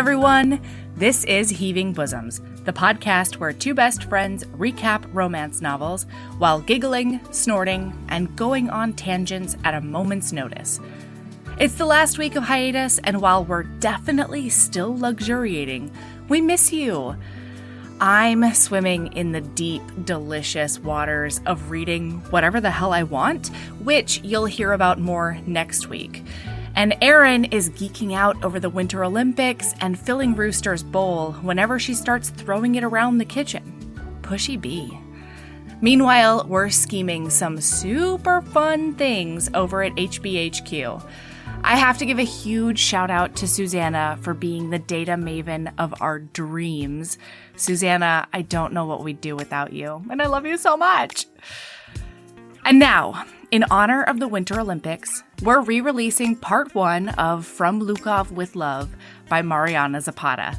everyone. This is Heaving Bosoms, the podcast where two best friends recap romance novels while giggling, snorting, and going on tangents at a moment's notice. It's the last week of hiatus, and while we're definitely still luxuriating, we miss you. I'm swimming in the deep, delicious waters of reading whatever the hell I want, which you'll hear about more next week. And Erin is geeking out over the Winter Olympics and filling Rooster's bowl whenever she starts throwing it around the kitchen. Pushy bee. Meanwhile, we're scheming some super fun things over at HBHQ. I have to give a huge shout out to Susanna for being the data maven of our dreams. Susanna, I don't know what we'd do without you, and I love you so much. And now, in honor of the Winter Olympics, we're re-releasing part 1 of From Lukov with Love by Mariana Zapata.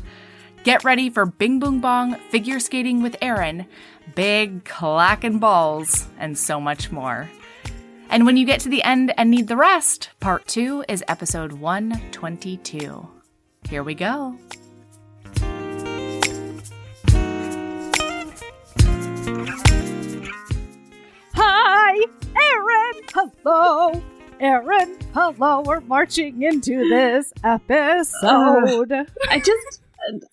Get ready for Bing Boong Bong, figure skating with Erin, big clacking balls, and so much more. And when you get to the end and need the rest, part 2 is episode 122. Here we go. Hi, Erin. Hello, Erin. Hello. We're marching into this episode.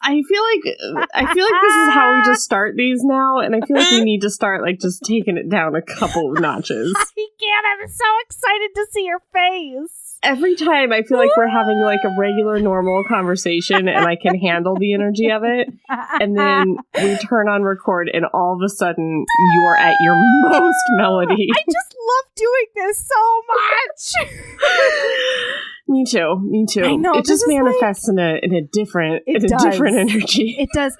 I feel like this is how we just start these now, and I feel like we need to start like just taking it down a couple of notches. I can't. I'm so excited to see your face. Every time I feel like we're having like a regular, normal conversation, and I can handle the energy of it, and then we turn on record, and all of a sudden you're at your most melody. I just love doing this so much. Me too. I know, it just manifests in a different energy. It does.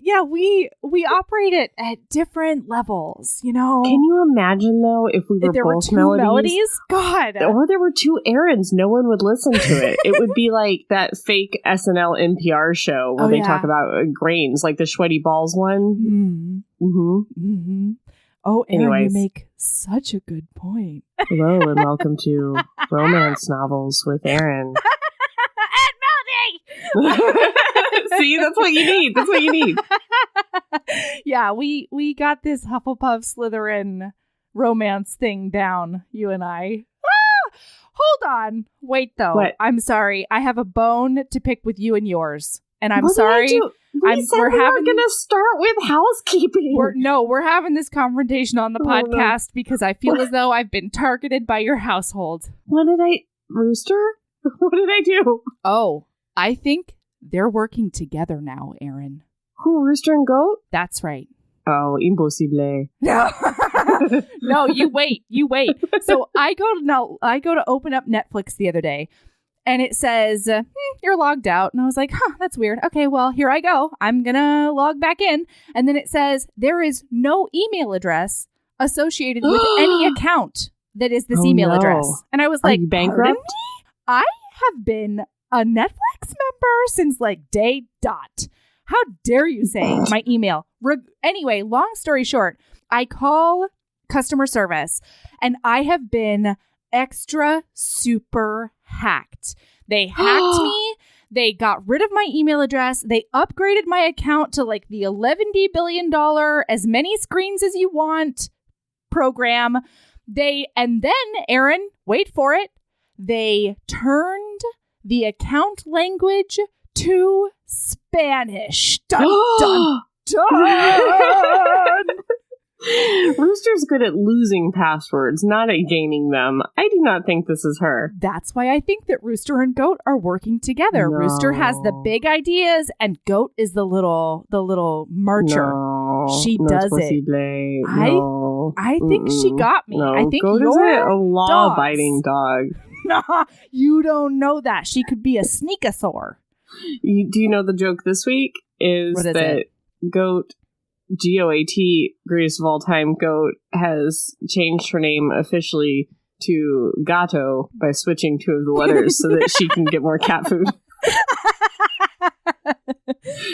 Yeah, we operate it at different levels, you know. Can you imagine though if we were there both were two melodies? God. Or there were two Erins, no one would listen to it. It would be like that fake SNL NPR show where they talk about grains, like the Sweaty Balls one. Oh, Erin, Anyways. you make such a good point. Hello and welcome to Romance Novels with Erin. And Melody! See, that's what you need. Yeah, we got this Hufflepuff Slytherin romance thing down, you and I. Hold on. Wait, though. What? I'm sorry. I have a bone to pick with you and yours. And I'm What did sorry. I do? We're going to start with housekeeping. We're having this confrontation on the podcast because I feel as though I've been targeted by your household. Rooster? What did I do? Oh, I think they're working together now, Erin. Who, Rooster and Goat? That's right. Oh, imposible. No, no, you wait. So I go to open up Netflix the other day, and it says, you're logged out. And I was like, that's weird. Okay, well, here I go. I'm going to log back in. And then it says, there is no email address associated with any account that is this email address. And I was like, bankrupt? Pardon me? I have been a Netflix member since like day dot. How dare you say my email? Anyway, long story short, I call customer service and I have been extra super hacked. They hacked me. They got rid of my email address. They upgraded my account to like the $11 billion as many screens as you want program. And then, Erin, wait for it. They turned the account language to Spanish. Dun, dun, dun. Rooster's good at losing passwords, not at gaining them. I do not think this is her. That's why I think that Rooster and Goat are working together. No. Rooster has the big ideas, and Goat is the little marcher. No, She does it. No. I think she got me. No, I think Goat is a law-abiding dog. Nah, you don't know that. She could be a sneakosaur. Do you know the joke this week is What is that it? Goat, GOAT, greatest of all time, Goat, has changed her name officially to Gato by switching 2 of the letters so that she can get more cat food.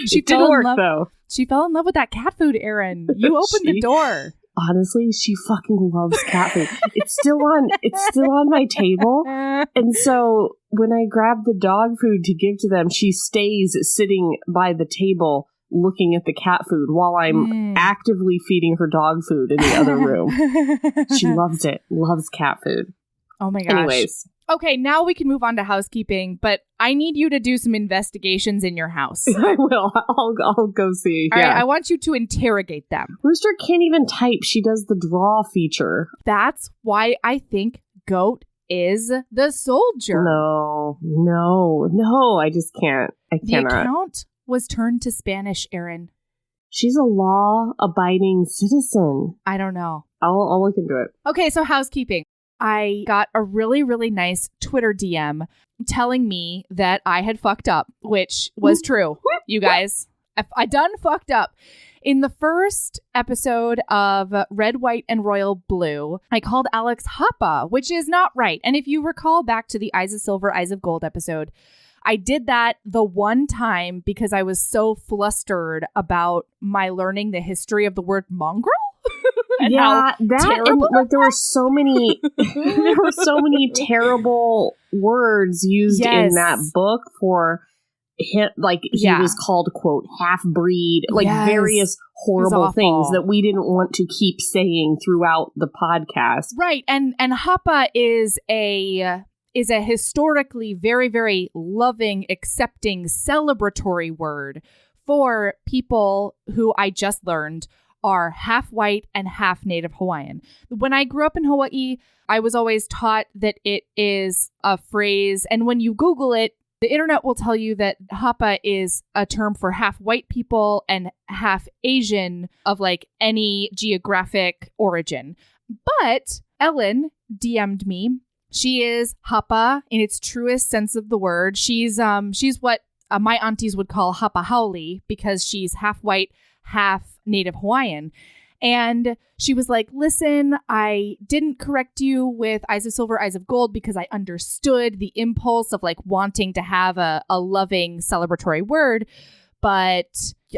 She did work, though. She fell in love with that cat food, Erin. You opened the door. honestly, she fucking loves cat food. It's still on my table. And so when I grab the dog food to give to them, she stays sitting by the table looking at the cat food while I'm actively feeding her dog food in the other room. She loves it. Loves cat food. Oh my gosh. Anyways. Okay, now we can move on to housekeeping, but I need you to do some investigations in your house. I will. I'll go see. All right, I want you to interrogate them. Rooster can't even type. She does the draw feature. That's why I think Goat is the soldier. No, I just can't. I cannot. The account was turned to Spanish, Erin. She's a law-abiding citizen. I don't know. I'll look into it. Okay, so housekeeping. I got a really, really nice Twitter DM telling me that I had fucked up, which was true. You guys, I done fucked up. In the first episode of Red, White, and Royal Blue, I called Alex Hapa, which is not right. And if you recall back to the Eyes of Silver, Eyes of Gold episode, I did that the one time because I was so flustered about my learning the history of the word mongrel. And there were so many terrible words used in that book for him. Like he was called, quote, half breed, like various horrible things that we didn't want to keep saying throughout the podcast. Right. And Hapa is a historically very, very loving, accepting, celebratory word for people who I just learned are half white and half Native Hawaiian. When I grew up in Hawaii, I was always taught that it is a phrase. And when you Google it, the internet will tell you that Hapa is a term for half white people and half Asian of like any geographic origin. But Ellen DM'd me. She is Hapa in its truest sense of the word. She's what my aunties would call Hapa Haole because she's half white, half Native Hawaiian. And she was like, listen, I didn't correct you with Eyes of Silver, Eyes of Gold because I understood the impulse of like wanting to have a loving celebratory word. But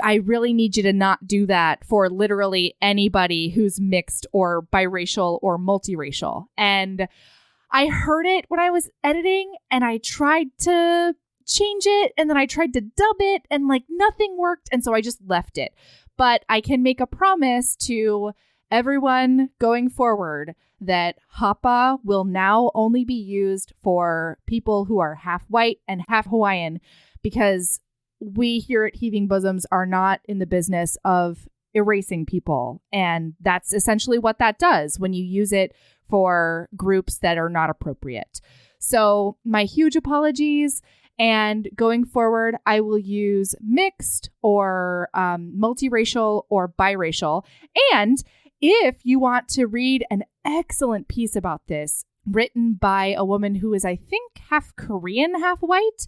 I really need you to not do that for literally anybody who's mixed or biracial or multiracial. And I heard it when I was editing and I tried to change it and then I tried to dub it and like nothing worked. And so I just left it. But I can make a promise to everyone going forward that Hapa will now only be used for people who are half white and half Hawaiian because we here at Heaving Bosoms are not in the business of erasing people. And that's essentially what that does when you use it for groups that are not appropriate. So my huge apologies. And going forward, I will use mixed or multiracial or biracial. And if you want to read an excellent piece about this, written by a woman who is, I think, half Korean, half white,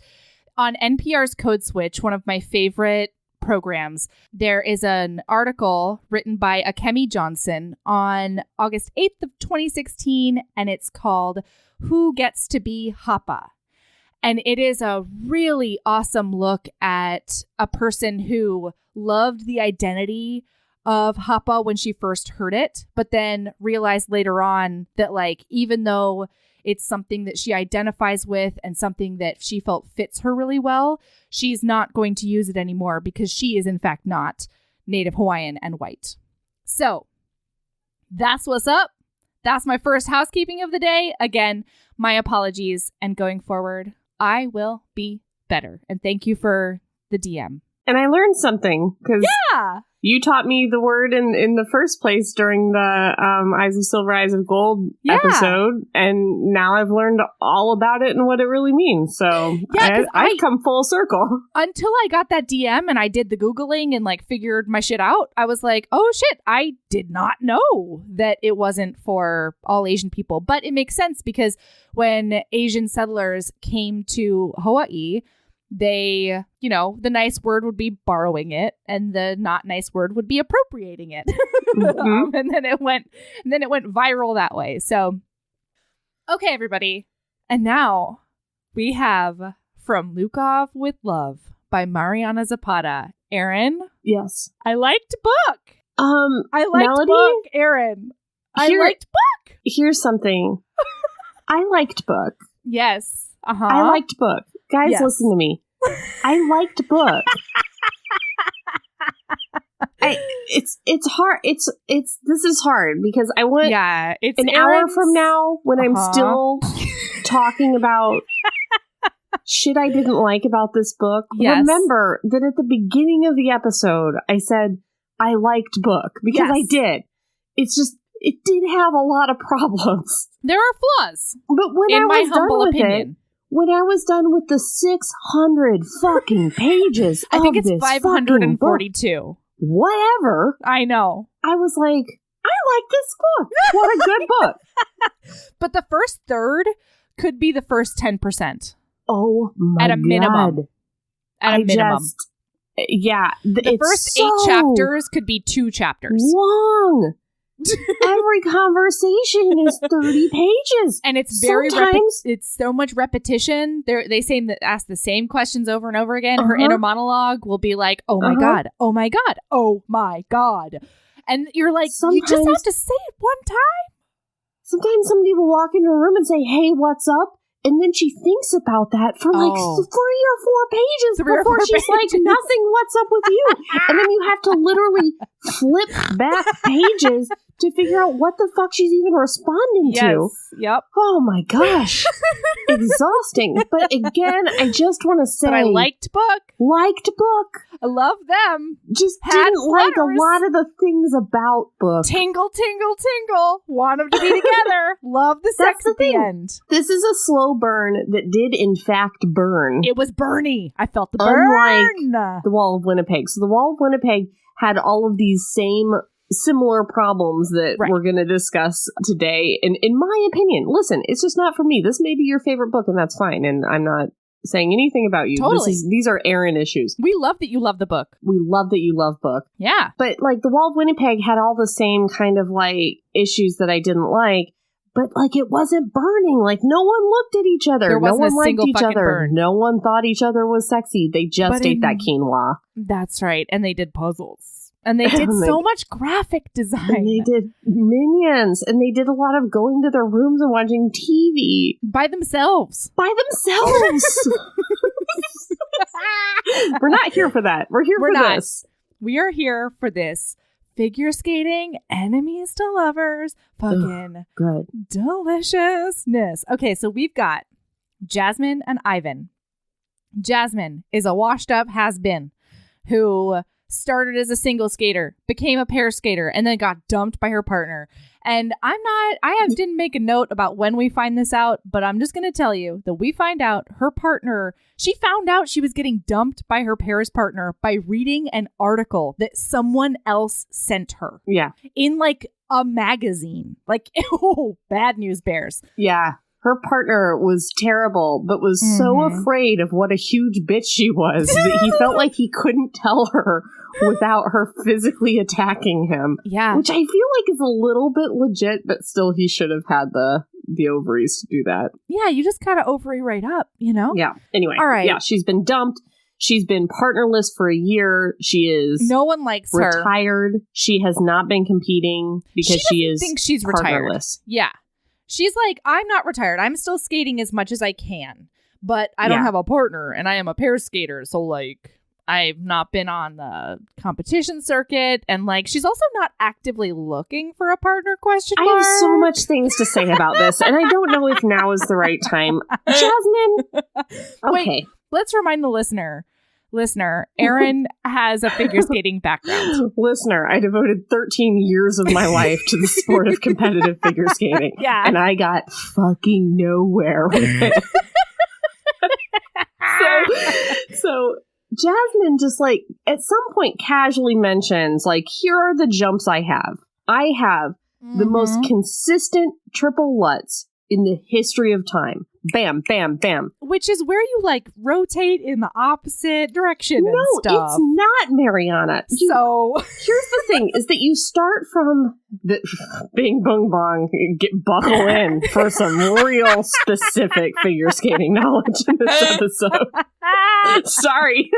on NPR's Code Switch, one of my favorite programs, there is an article written by Akemi Johnson on August 8th of 2016, and it's called Who Gets to Be Hapa? And it is a really awesome look at a person who loved the identity of Hapa when she first heard it, but then realized later on that, like, even though it's something that she identifies with and something that she felt fits her really well, she's not going to use it anymore because she is, in fact, not Native Hawaiian and white. So that's what's up. That's my first housekeeping of the day. Again, my apologies. And going forward, I will be better. And thank you for the DM. And I learned something because you taught me the word in the first place during the Eyes of Silver, Eyes of Gold episode. And now I've learned all about it and what it really means. So I've come full circle. Until I got that DM and I did the Googling and like figured my shit out, I was like, oh shit, I did not know that it wasn't for all Asian people. But it makes sense because when Asian settlers came to Hawaii, they, the nice word would be borrowing it and the not nice word would be appropriating it. Mm-hmm. And then it went viral that way. So, okay, everybody. And now we have From Lukov with Love by Mariana Zapata. Erin? Yes. I liked book. I liked Melody? Book, Erin. I liked Book. Here's something. I liked Book. Yes. Uh-huh. I liked Book. Guys, Yes. listen to me. I liked Book. It's hard. This is hard because I want it's an hour from now when I'm still talking about shit I didn't like about this book. Yes. Remember that at the beginning of the episode, I said I liked Book because I did. It's just, it did have a lot of problems. There are flaws. But when in I my was done humble with opinion. it, when I was done with the 600 fucking pages I think of it's this 542. book, whatever, I know. I was like, I like this book. What a good book. But the first third could be the first 10%. Oh my At a minimum. God. At a minimum. The first 8 chapters could be 2 chapters. Long. Every conversation is 30 pages. And it's it's so much repetition. They say that ask the same questions over and over again. Her inner monologue will be like, oh my God, oh my God, oh my God. And you're like, you just have to say it one time. Sometimes somebody will walk into a room and say, hey, what's up? And then she thinks about that for like 3 or 4 pages before she's like, nothing, what's up with you? And then you have to literally flip back pages to figure out what the fuck she's even responding to. Yep. Oh my gosh. Exhausting. But again, I just want to say. But I liked Book. I love them. Just didn't like a lot of the things about Book. Tingle, tingle, tingle. Want them to be together. Love the sex at the end. This is a slow burn that did in fact burn. It was burny. I felt the burn. Unlike the Wall of Winnipeg. So the Wall of Winnipeg had all of these similar problems that we're going to discuss today. And in my opinion, listen, it's just not for me. This may be your favorite book, and that's fine. And I'm not saying anything about you. Totally. These are Erin issues. We love that you love the book. We love that you love Book. Yeah. But like the Wall of Winnipeg had all the same kind of like issues that I didn't like. But like it wasn't burning. Like no one looked at each other. There wasn't no one a single liked each fucking other. burn. No one thought each other was sexy. They just ate that quinoa. That's right. And they did puzzles. And they did so much graphic design. And they did minions. And they did a lot of going to their rooms and watching TV. By themselves. We're not here for that. We're here for this. We are here for this. Figure skating, enemies to lovers, fucking good deliciousness. Okay, so we've got Jasmine and Ivan. Jasmine is a washed up has-been who started as a single skater, became a pair skater, and then got dumped by her partner. And didn't make a note about when we find this out, but I'm just going to tell you that we find out her partner, she found out she was getting dumped by her Paris partner by reading an article that someone else sent her. Yeah. In like a magazine. Like, oh, bad news bears. Yeah. Her partner was terrible, but was so afraid of what a huge bitch she was that he felt like he couldn't tell her without her physically attacking him. Yeah. Which I feel like is a little bit legit, but still he should have had the ovaries to do that. Yeah, you just gotta ovary right up, you know? Yeah. Anyway. All right. Yeah, she's been dumped. She's been partnerless for a year. She is no one likes retired. She has not been competing because she is think she's partnerless. Retired. Yeah. She's like, I'm not retired. I'm still skating as much as I can, but I don't have a partner and I am a pair skater. So like, I've not been on the competition circuit. And like, she's also not actively looking for a partner, question mark. I have so much things to say about this. And I don't know if now is the right time. Jasmine. Okay. Wait, let's remind the listener, Erin has a figure skating background. Listener, I devoted 13 years of my life to the sport of competitive figure skating. Yeah. And I got fucking nowhere with it. So Jasmine just like at some point casually mentions like, here are the jumps I have. I have the most consistent triple Lutz in the history of time. Bam, bam, bam. Which is where you like rotate in the opposite direction and stuff. No, it's not, Mariana. So here's the thing: is that you start from the Bing Boong Bong, buckle in for some real specific figure skating knowledge in this episode. Sorry.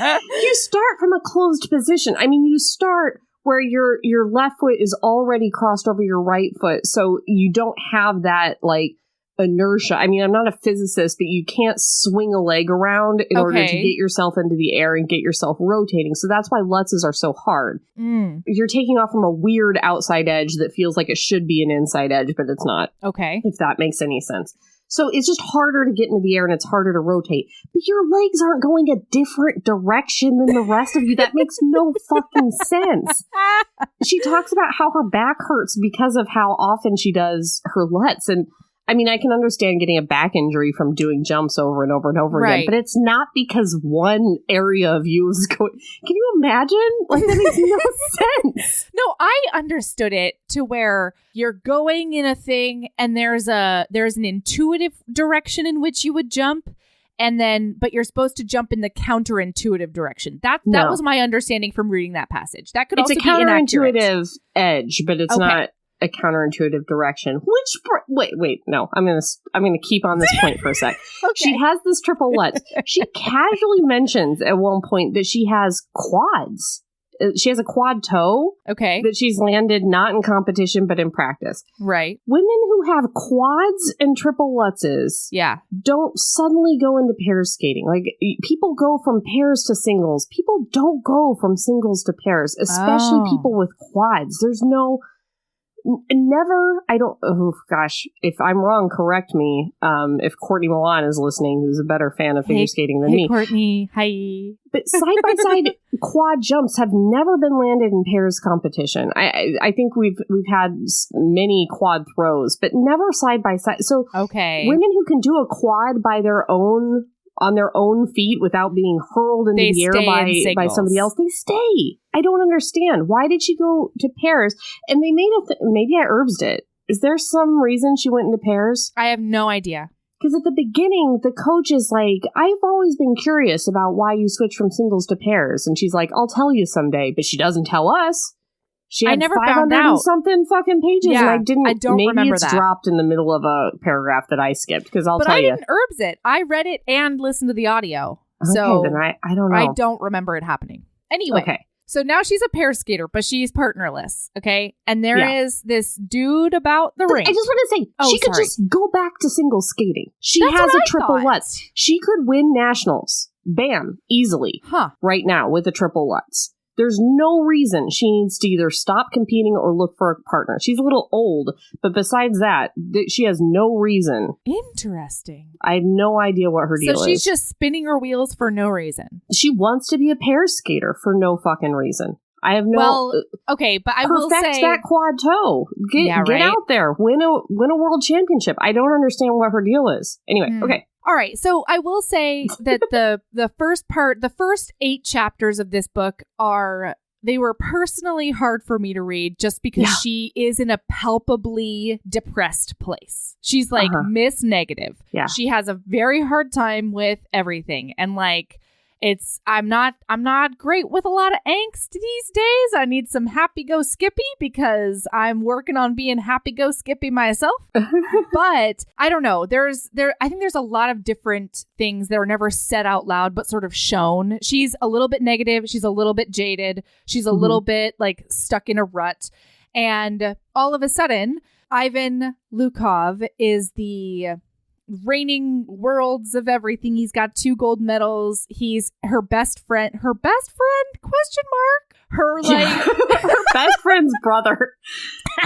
You start from a closed position. I mean, you start where your left foot is already crossed over your right foot, so you don't have that like inertia. I mean, I'm not a physicist, but you can't swing a leg around in order to get yourself into the air and get yourself rotating. So that's why Lutzes are so hard. You're taking off from a weird outside edge that feels like it should be an inside edge, but it's not. Okay. If that makes any sense. So it's just harder to get into the air and it's harder to rotate. But your legs aren't going a different direction than the rest of you. That makes no fucking sense. She talks about how her back hurts because of how often she does her Lutz. And I mean, I can understand getting a back injury from doing jumps over and over and over again, but it's not because one area of you is going. Can you imagine? Like, that makes no sense. No, I understood it to where you're going in a thing and there's an intuitive direction in which you would jump. And then, but you're supposed to jump in the counterintuitive direction. That was my understanding from reading that passage. That could also be inaccurate. It's a counterintuitive edge, but it's not a counterintuitive direction. Wait, no. I'm gonna keep on this point for a sec. She has this triple Lutz. She casually mentions at one point that she has quads. She has a quad toe. Okay. That she's landed not in competition but in practice. Right. Women who have quads and triple Lutzes don't suddenly go into pair skating. Like, people go from pairs to singles. People don't go from singles to pairs, especially people with quads. There's no never, if I'm wrong, correct me. If Courtney Milan is listening, who's a better fan of figure skating than me. Courtney, hi. But side-by-side quad jumps have never been landed in pairs competition. I think we've had many quad throws, but never side-by-side. So women who can do a quad on their own feet without being hurled into the air by somebody else, they stay. I don't understand. Why did she go to pairs? And they made maybe I herbsed it. Is there some reason she went into pairs? I have no idea. Because at the beginning, the coach is like, I've always been curious about why you switched from singles to pairs. And she's like, I'll tell you someday. But she doesn't tell us. She had I never found out. Something fucking pages, and I don't maybe remember it's that. Dropped in the middle of a paragraph that I skipped, because I'll tell you. But I didn't herbs it. I read it and listened to the audio. Okay, so then I don't know. I don't remember it happening. Anyway, so now she's a pair skater, but she's partnerless, okay? And there is this dude about the ring. I just want to say, she could just go back to single skating. She has a triple Lutz. She could win nationals. Bam. Easily. Right now with a triple Lutz. There's no reason she needs to either stop competing or look for a partner. She's a little old, but besides that, she has no reason. Interesting. I have no idea what her deal is. So she's just spinning her wheels for no reason. She wants to be a pair skater for no fucking reason. I have no... Well, okay, but I will say... Perfect that quad toe. Get out there. Win a world championship. I don't understand what her deal is. Anyway, okay. All right, so I will say that the first 8 chapters of this book they were personally hard for me to read just because she is in a palpably depressed place. She's like Miss Negative. Yeah. She has a very hard time with everything, and like I'm not great with a lot of angst these days. I need some happy go Skippy because I'm working on being happy go Skippy myself. But I don't know. I think there's a lot of different things that are never said out loud, but sort of shown. She's a little bit negative. She's a little bit jaded. She's a little bit like stuck in a rut. And all of a sudden, Ivan Lukov is the reigning worlds of everything. He's got 2 gold medals. He's her best friend? Question mark. Her best friend's brother.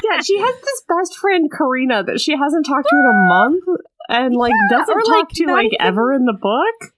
Yeah, she has this best friend Karina that she hasn't talked to in a month, and like doesn't talk to like even ever in the book.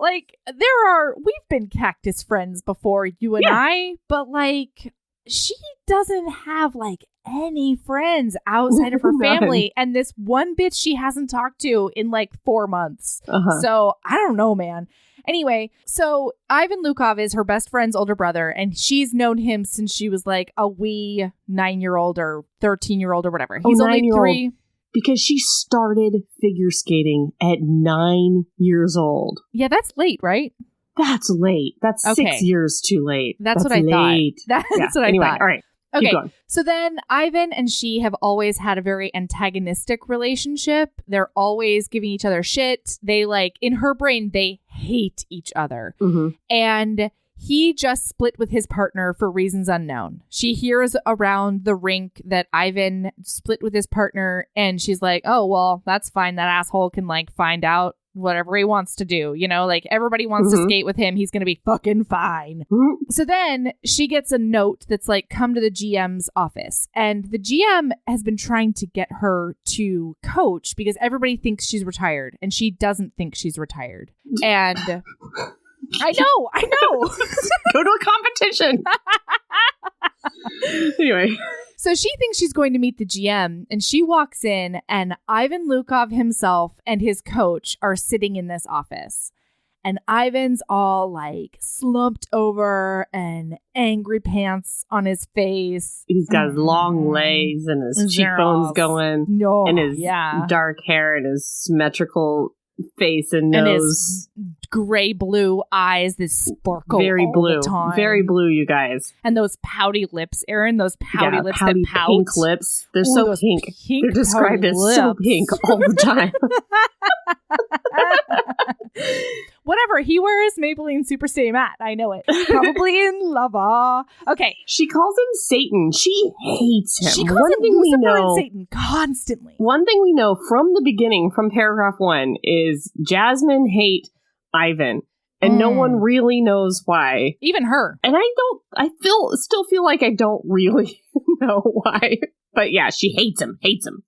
Like we've been cactus friends before, you and I, but like she doesn't have like any friends outside of her family, and this one bitch she hasn't talked to in like 4 months. So I don't know, man. Anyway, so Ivan Lukov is her best friend's older brother, and she's known him since she was like a wee 9-year-old or 13-year-old or whatever. He's only 3. Because she started figure skating at 9 years old. Yeah, that's late, right? That's late. That's 6 years too late. That's what I thought. That's what I thought. All right. Okay, so then Ivan and she have always had a very antagonistic relationship. They're always giving each other shit. They like, in her brain, they hate each other. And He just split with his partner for reasons unknown. She hears around the rink that Ivan split with his partner, and she's like, oh, well, that's fine. That asshole can, like, find out whatever he wants to do. You know, like, everybody wants to skate with him. He's going to be fucking fine. So then she gets a note that's like, come to the GM's office. And the GM has been trying to get her to coach because everybody thinks she's retired, and she doesn't think she's retired. And... I know. Go to a competition. Anyway. So she thinks she's going to meet the GM, and she walks in, and Ivan Lukov himself and his coach are sitting in this office. And Ivan's all like slumped over and angry pants on his face. He's got his long legs and his cheekbones going. And his dark hair and his symmetrical face and nose. And his gray blue eyes that sparkle very all blue. The time. Very blue, you guys. And those pouty lips, Erin. Those pouty lips that pout. Pink lips. They're so pink. They're described as so pink all the time. Whatever. He wears Maybelline Super Stay Matte. I know it. Probably in love. Okay. She calls him Satan. She hates him. She calls him Lucifer and Satan constantly. One thing we know from the beginning, from paragraph 1, is Jasmine hate Ivan. And no one really knows why. Even her. And still feel like I don't really know why. But yeah, she hates him.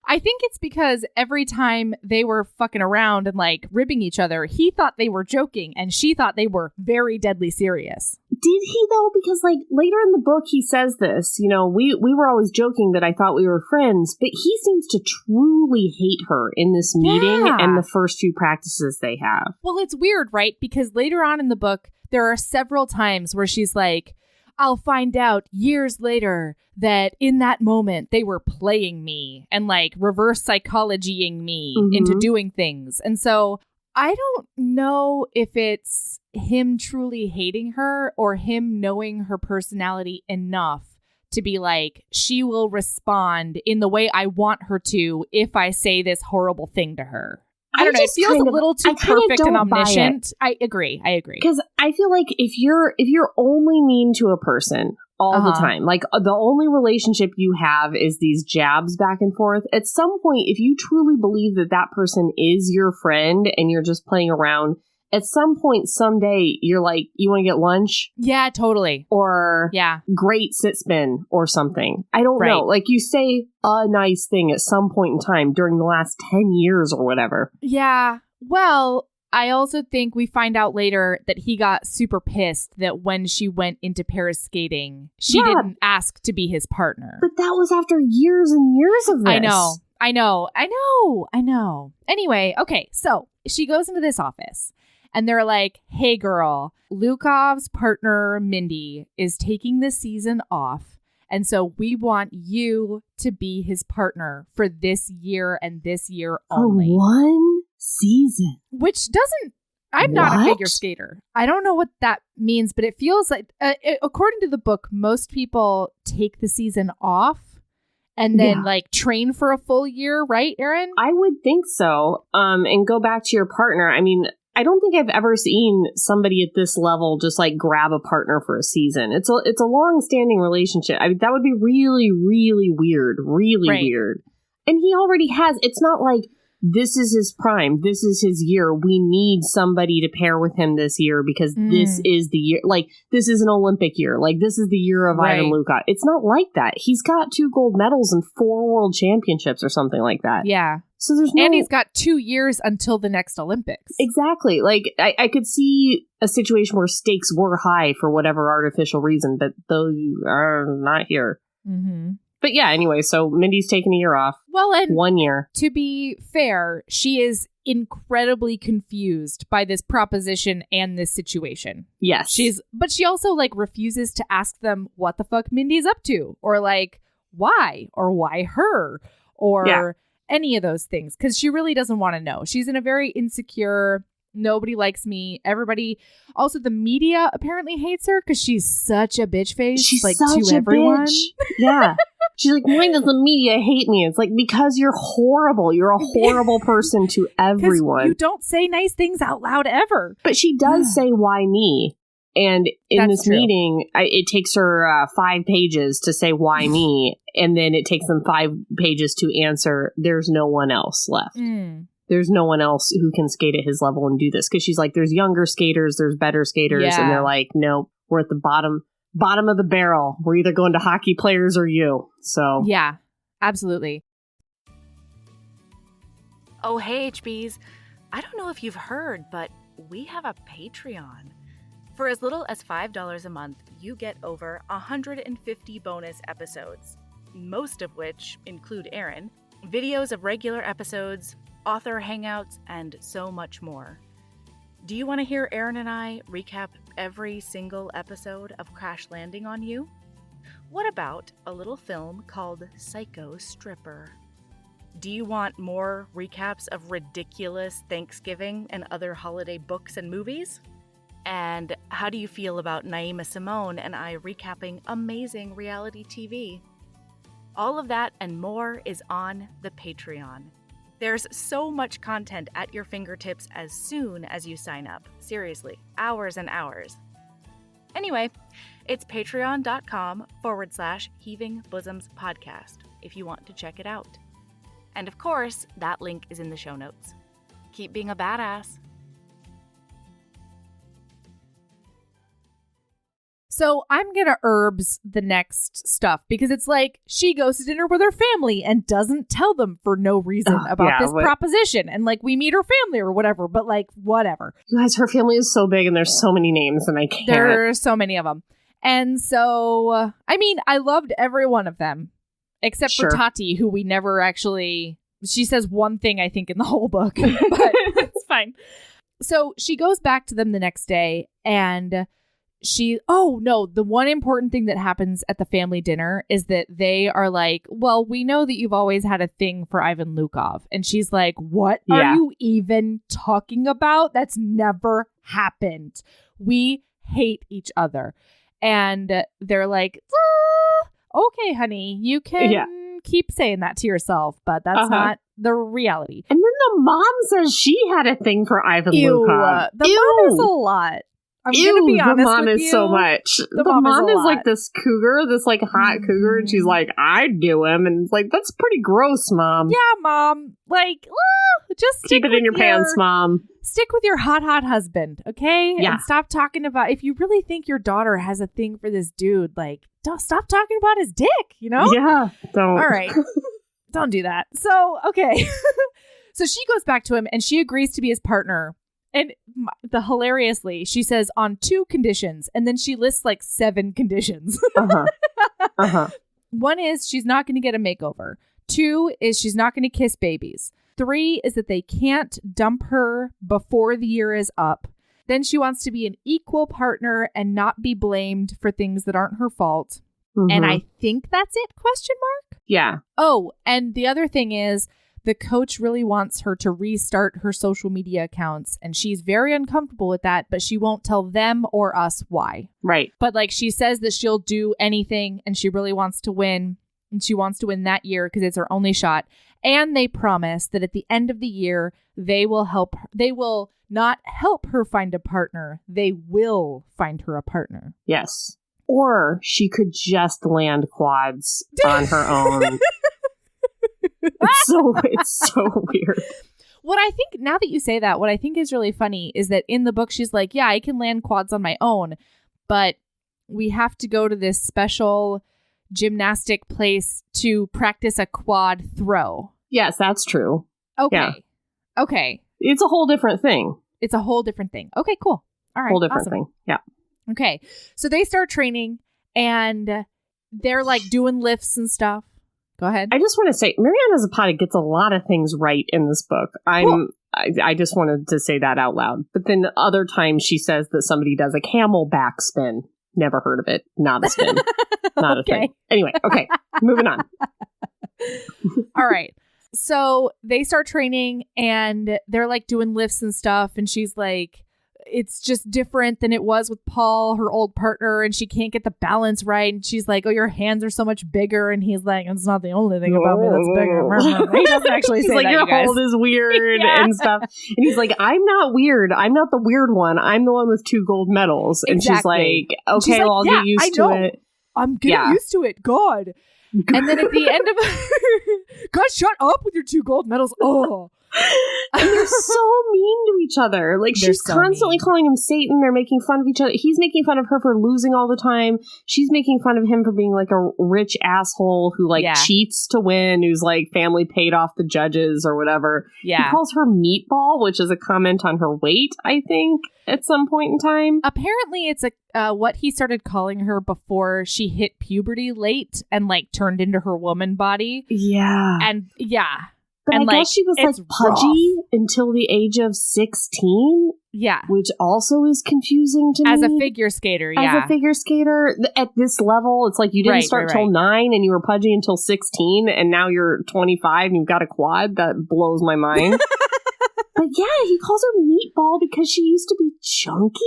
I think it's because every time they were fucking around and like ribbing each other, he thought they were joking and she thought they were very deadly serious. Did he though? Because like later in the book, he says this, you know, we were always joking that I thought we were friends, but he seems to truly hate her in this meeting and the first few practices they have. Well, it's weird, right? Because later on in the book, there are several times where she's like, I'll find out years later that in that moment they were playing me and like reverse psychologying me into doing things. And so I don't know if it's him truly hating her or him knowing her personality enough to be like, she will respond in the way I want her to if I say this horrible thing to her. I don't know. It feels a little too perfect and omniscient. I agree. Because I feel like if you're only mean to a person all the time, like the only relationship you have is these jabs back and forth, at some point, if you truly believe that that person is your friend and you're just playing around, at some point, someday, you're like, you want to get lunch? Yeah, totally. Or great sit spin or something. I don't know. Like you say a nice thing at some point in time during the last 10 years or whatever. Yeah. Well, I also think we find out later that he got super pissed that when she went into Paris skating, she didn't ask to be his partner. But that was after years and years of this. I know. Anyway, okay. So she goes into this office. And they're like, hey, girl, Lukov's partner, Mindy, is taking this season off. And so we want you to be his partner for this year and this year only. For one season. Which doesn't... I'm not a figure skater. I don't know what that means, but it feels like, according to the book, most people take the season off and then like train for a full year, right, Erin? I would think so. And go back to your partner. I mean... I don't think I've ever seen somebody at this level just like grab a partner for a season. It's a long-standing relationship. I mean, that would be really, really weird. Really weird. And he already has. It's not like this is his prime. This is his year. We need somebody to pair with him this year because this is the year. Like, this is an Olympic year. Like, this is the year of Ivan Lukov. It's not like that. He's got 2 gold medals and 4 world championships or something like that. Yeah. So there's no... And he's got 2 years until the next Olympics. Exactly. Like, I could see a situation where stakes were high for whatever artificial reason, but those are not here. Mm-hmm. But yeah, anyway, so Mindy's taking a year off. Well, and 1 year. To be fair, she is incredibly confused by this proposition and this situation. Yes. But she also, like, refuses to ask them what the fuck Mindy's up to. Or, like, why? Or why her? Or... any of those things, because she really doesn't want to know. She's in a very insecure, nobody likes me, everybody. Also, the media apparently hates her because she's such a bitch face. She's like such to a everyone. Bitch. Yeah. She's like, why does the media hate me? It's like, because you're horrible. You're a horrible person to everyone. You don't say nice things out loud ever. But she does say, why me? And in That's this true. meeting, it takes her 5 pages to say, why me? And then it takes them 5 pages to answer, there's no one else left. There's no one else who can skate at his level and do this. Because she's like, there's younger skaters, there's better skaters. Yeah. And they're like, no, we're at the bottom of the barrel. We're either going to hockey players or you. So Yeah, absolutely. Oh, hey, HBs. I don't know if you've heard, but we have a Patreon. For as little as $5 a month, you get over 150 bonus episodes, most of which include Erin, videos of regular episodes, author hangouts, and so much more. Do you want to hear Erin and I recap every single episode of Crash Landing on You? What about a little film called Psycho Stripper? Do you want more recaps of ridiculous Thanksgiving and other holiday books and movies? And how do you feel about Naima Simone and I recapping amazing reality TV? All of that and more is on the Patreon. There's so much content at your fingertips as soon as you sign up. Seriously, hours and hours. Anyway, it's patreon.com/Heaving Bosoms Podcast if you want to check it out. And of course, that link is in the show notes. Keep being a badass. So I'm going to herbs the next stuff because it's like she goes to dinner with her family and doesn't tell them for no reason about this proposition. And like we meet her family or whatever, but like whatever. You guys, her family is so big and there's so many names and I can't. There's so many of them. And so, I mean, I loved every one of them except for Tati, who we never actually, she says one thing, I think, in the whole book, but it's fine. So she goes back to them the next day and the one important thing that happens at the family dinner is that they are like, well, we know that you've always had a thing for Ivan Lukov. And she's like, what are you even talking about? That's never happened. We hate each other. And they're like, okay, honey, you can keep saying that to yourself, but that's not the reality. And then the mom says she had a thing for Ivan Lukov. The mom is a lot. I'm gonna be honest the mom with is you. so much. The mom is like this cougar, this like hot cougar, and she's like, I'd do him. And it's like, that's pretty gross, Mom. Yeah, Mom. Like, just keep it in your pants, Mom. Stick with your hot husband, okay? Yeah. And stop talking about, if you really think your daughter has a thing for this dude, like, don't stop talking about his dick, you know? Yeah, don't. All right. Don't do that. So, okay. So she goes back to him and she agrees to be his partner. And hilariously, she says on 2 conditions, and then she lists like 7 conditions. One is she's not going to get a makeover. 2 is she's not going to kiss babies. 3 is that they can't dump her before the year is up. Then she wants to be an equal partner and not be blamed for things that aren't her fault. And I think that's it, ? Yeah. Oh, and the other thing is, the coach really wants her to restart her social media accounts, and she's very uncomfortable with that, but she won't tell them or us why. Right. But like she says that she'll do anything, and she really wants to win, and she wants to win that year because it's her only shot. And they promise that at the end of the year, they will help her. They will not help her find a partner. They will find her a partner. Yes. Or she could just land quads on her own. It's so weird. What I think, now that you say that, what I think is really funny is that in the book, she's like, yeah, I can land quads on my own, but we have to go to this special gymnastic place to practice a quad throw. Yes, that's true. Okay. Yeah. Okay. It's a whole different thing. It's a whole different thing. Okay, cool. All right. Whole different awesome. thing. Yeah. Okay. So they start training and they're like doing lifts and stuff. Go ahead. I just want to say, Mariana Zapata gets a lot of things right in this book. I just wanted to say that out loud. But then other times she says that somebody does a camel back spin. Never heard of it. Not a spin. Not a thing. Anyway, okay. Moving on. All right. So they start training and they're like doing lifts and stuff. And she's like, it's just different than it was with Paul, her old partner, and she can't get the balance right. And she's like, oh, your hands are so much bigger. And he's like, it's not the only thing about me that's bigger. He doesn't actually say like, that, your you guys. hold is weird and stuff. And he's like, I'm not weird. I'm not the weird one. I'm the one with 2 gold medals. And she's like, okay, well, I'll get used to it. I'm getting used to it. God. And then at the end of God, shut up with your 2 gold medals. Oh. And they're so mean to each other. Like, she's so constantly calling him Satan. They're making fun of each other. He's making fun of her for losing all the time. She's making fun of him for being like a rich asshole who cheats to win, who's like family paid off the judges or whatever. Yeah. He calls her meatball, which is a comment on her weight, I think, at some point in time. Apparently it's what he started calling her before she hit puberty late and like turned into her woman body. Yeah. And yeah. But and I guess she was like pudgy until the age of 16. Yeah. Which also is confusing to me. As a figure skater, yeah. As a figure skater, at this level, it's like you didn't start till 9 and you were pudgy until 16 and now you're 25 and you've got a quad. That blows my mind. But yeah, he calls her meatball because she used to be chunky.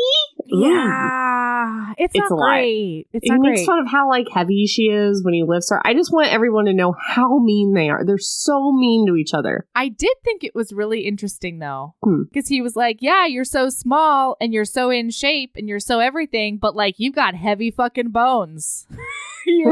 Yeah, it's not great. It's not great. He makes fun of how like heavy she is when he lifts her. I just want everyone to know how mean they are. They're so mean to each other. I did think it was really interesting though, because he was like, "Yeah, you're so small and you're so in shape and you're so everything, but like you got heavy fucking bones." He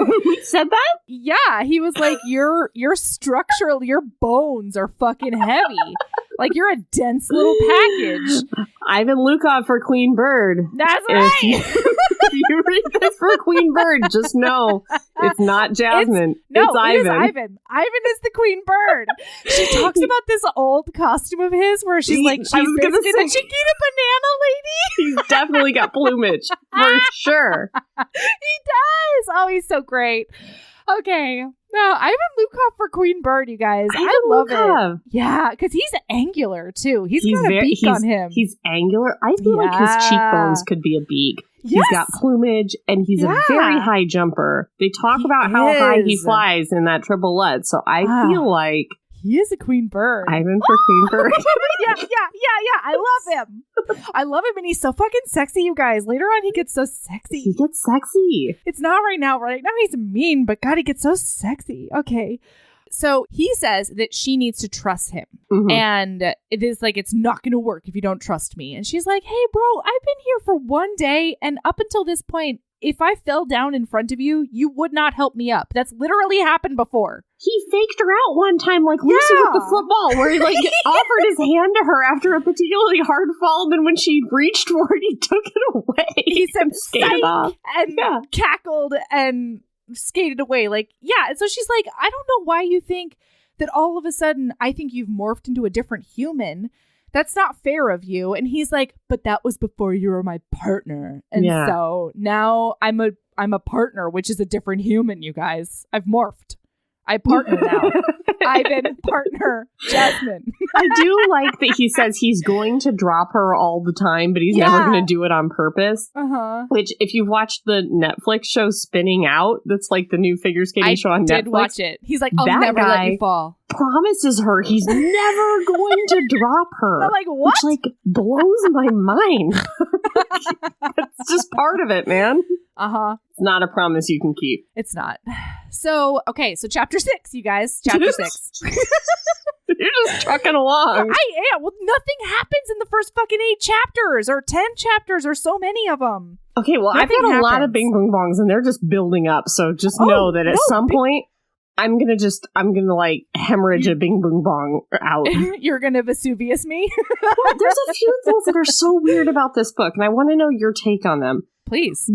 said that? Yeah, he was like, "Your structural, your bones are fucking heavy." Like, you're a dense little package. Ivan Lukov for Queen Bird. That's right. If you read this for Queen Bird, just know it's not Jasmine. It's Ivan. It is Ivan. Ivan is the Queen Bird. She talks about this old costume of his where she's like, she's a Chiquita banana lady. He's definitely got plumage, for sure. He does. Oh, he's so great. Okay. No, Ivan Lukov for Queen Bird, you guys. I love it. Yeah, because he's angular, too. He's got a beak on him. He's angular. I feel like his cheekbones could be a beak. Yes. He's got plumage, and he's a very high jumper. They talk about how high he flies in that triple lead, so I feel like... He is a Queen Bird. Ivan for Queen Bird. Yeah. I love him. I love him, and he's so fucking sexy, you guys. Later on, he gets so sexy. He gets sexy. It's not right now. Right now, he's mean, but God, he gets so sexy. Okay. So he says that she needs to trust him. Mm-hmm. And it is like, it's not going to work if you don't trust me. And she's like, hey, bro, I've been here for one day. And up until this point, if I fell down in front of you, you would not help me up. That's literally happened before. He faked her out one time, like Lucy with the football, where he like offered his hand to her after a particularly hard fall, and then when she reached for it, he took it away. He said skated off and cackled and skated away. Like, yeah. And so she's like, I don't know why you think that all of a sudden I think you've morphed into a different human. That's not fair of you. And he's like, but that was before you were my partner. And so now I'm a partner, which is a different human, you guys. I've morphed. I partner now. Ivan, partner, Jasmine. I do like that he says he's going to drop her all the time, but he's never going to do it on purpose. Uh-huh. Which, if you've watched the Netflix show Spinning Out, that's like the new figure skating show on Netflix. I did watch it. He's like, I'll never let you fall. Promises her he's never going to drop her. I'm like, what? Which, like, blows my mind. That's just part of it, man. Uh-huh. It's not a promise you can keep. It's not. So, okay, so chapter 6, you guys. Chapter 6. You're just trucking along. I am. Well, nothing happens in the first fucking 8 chapters or 10 chapters or so many of them. Okay, well, I've got a lot of Bing Boong Bongs and they're just building up. So just know that at some point, I'm going to like hemorrhage a Bing Boong Bong out. You're going to Vesuvius me? Well, there's a few things that are so weird about this book, and I want to know your take on them. Please.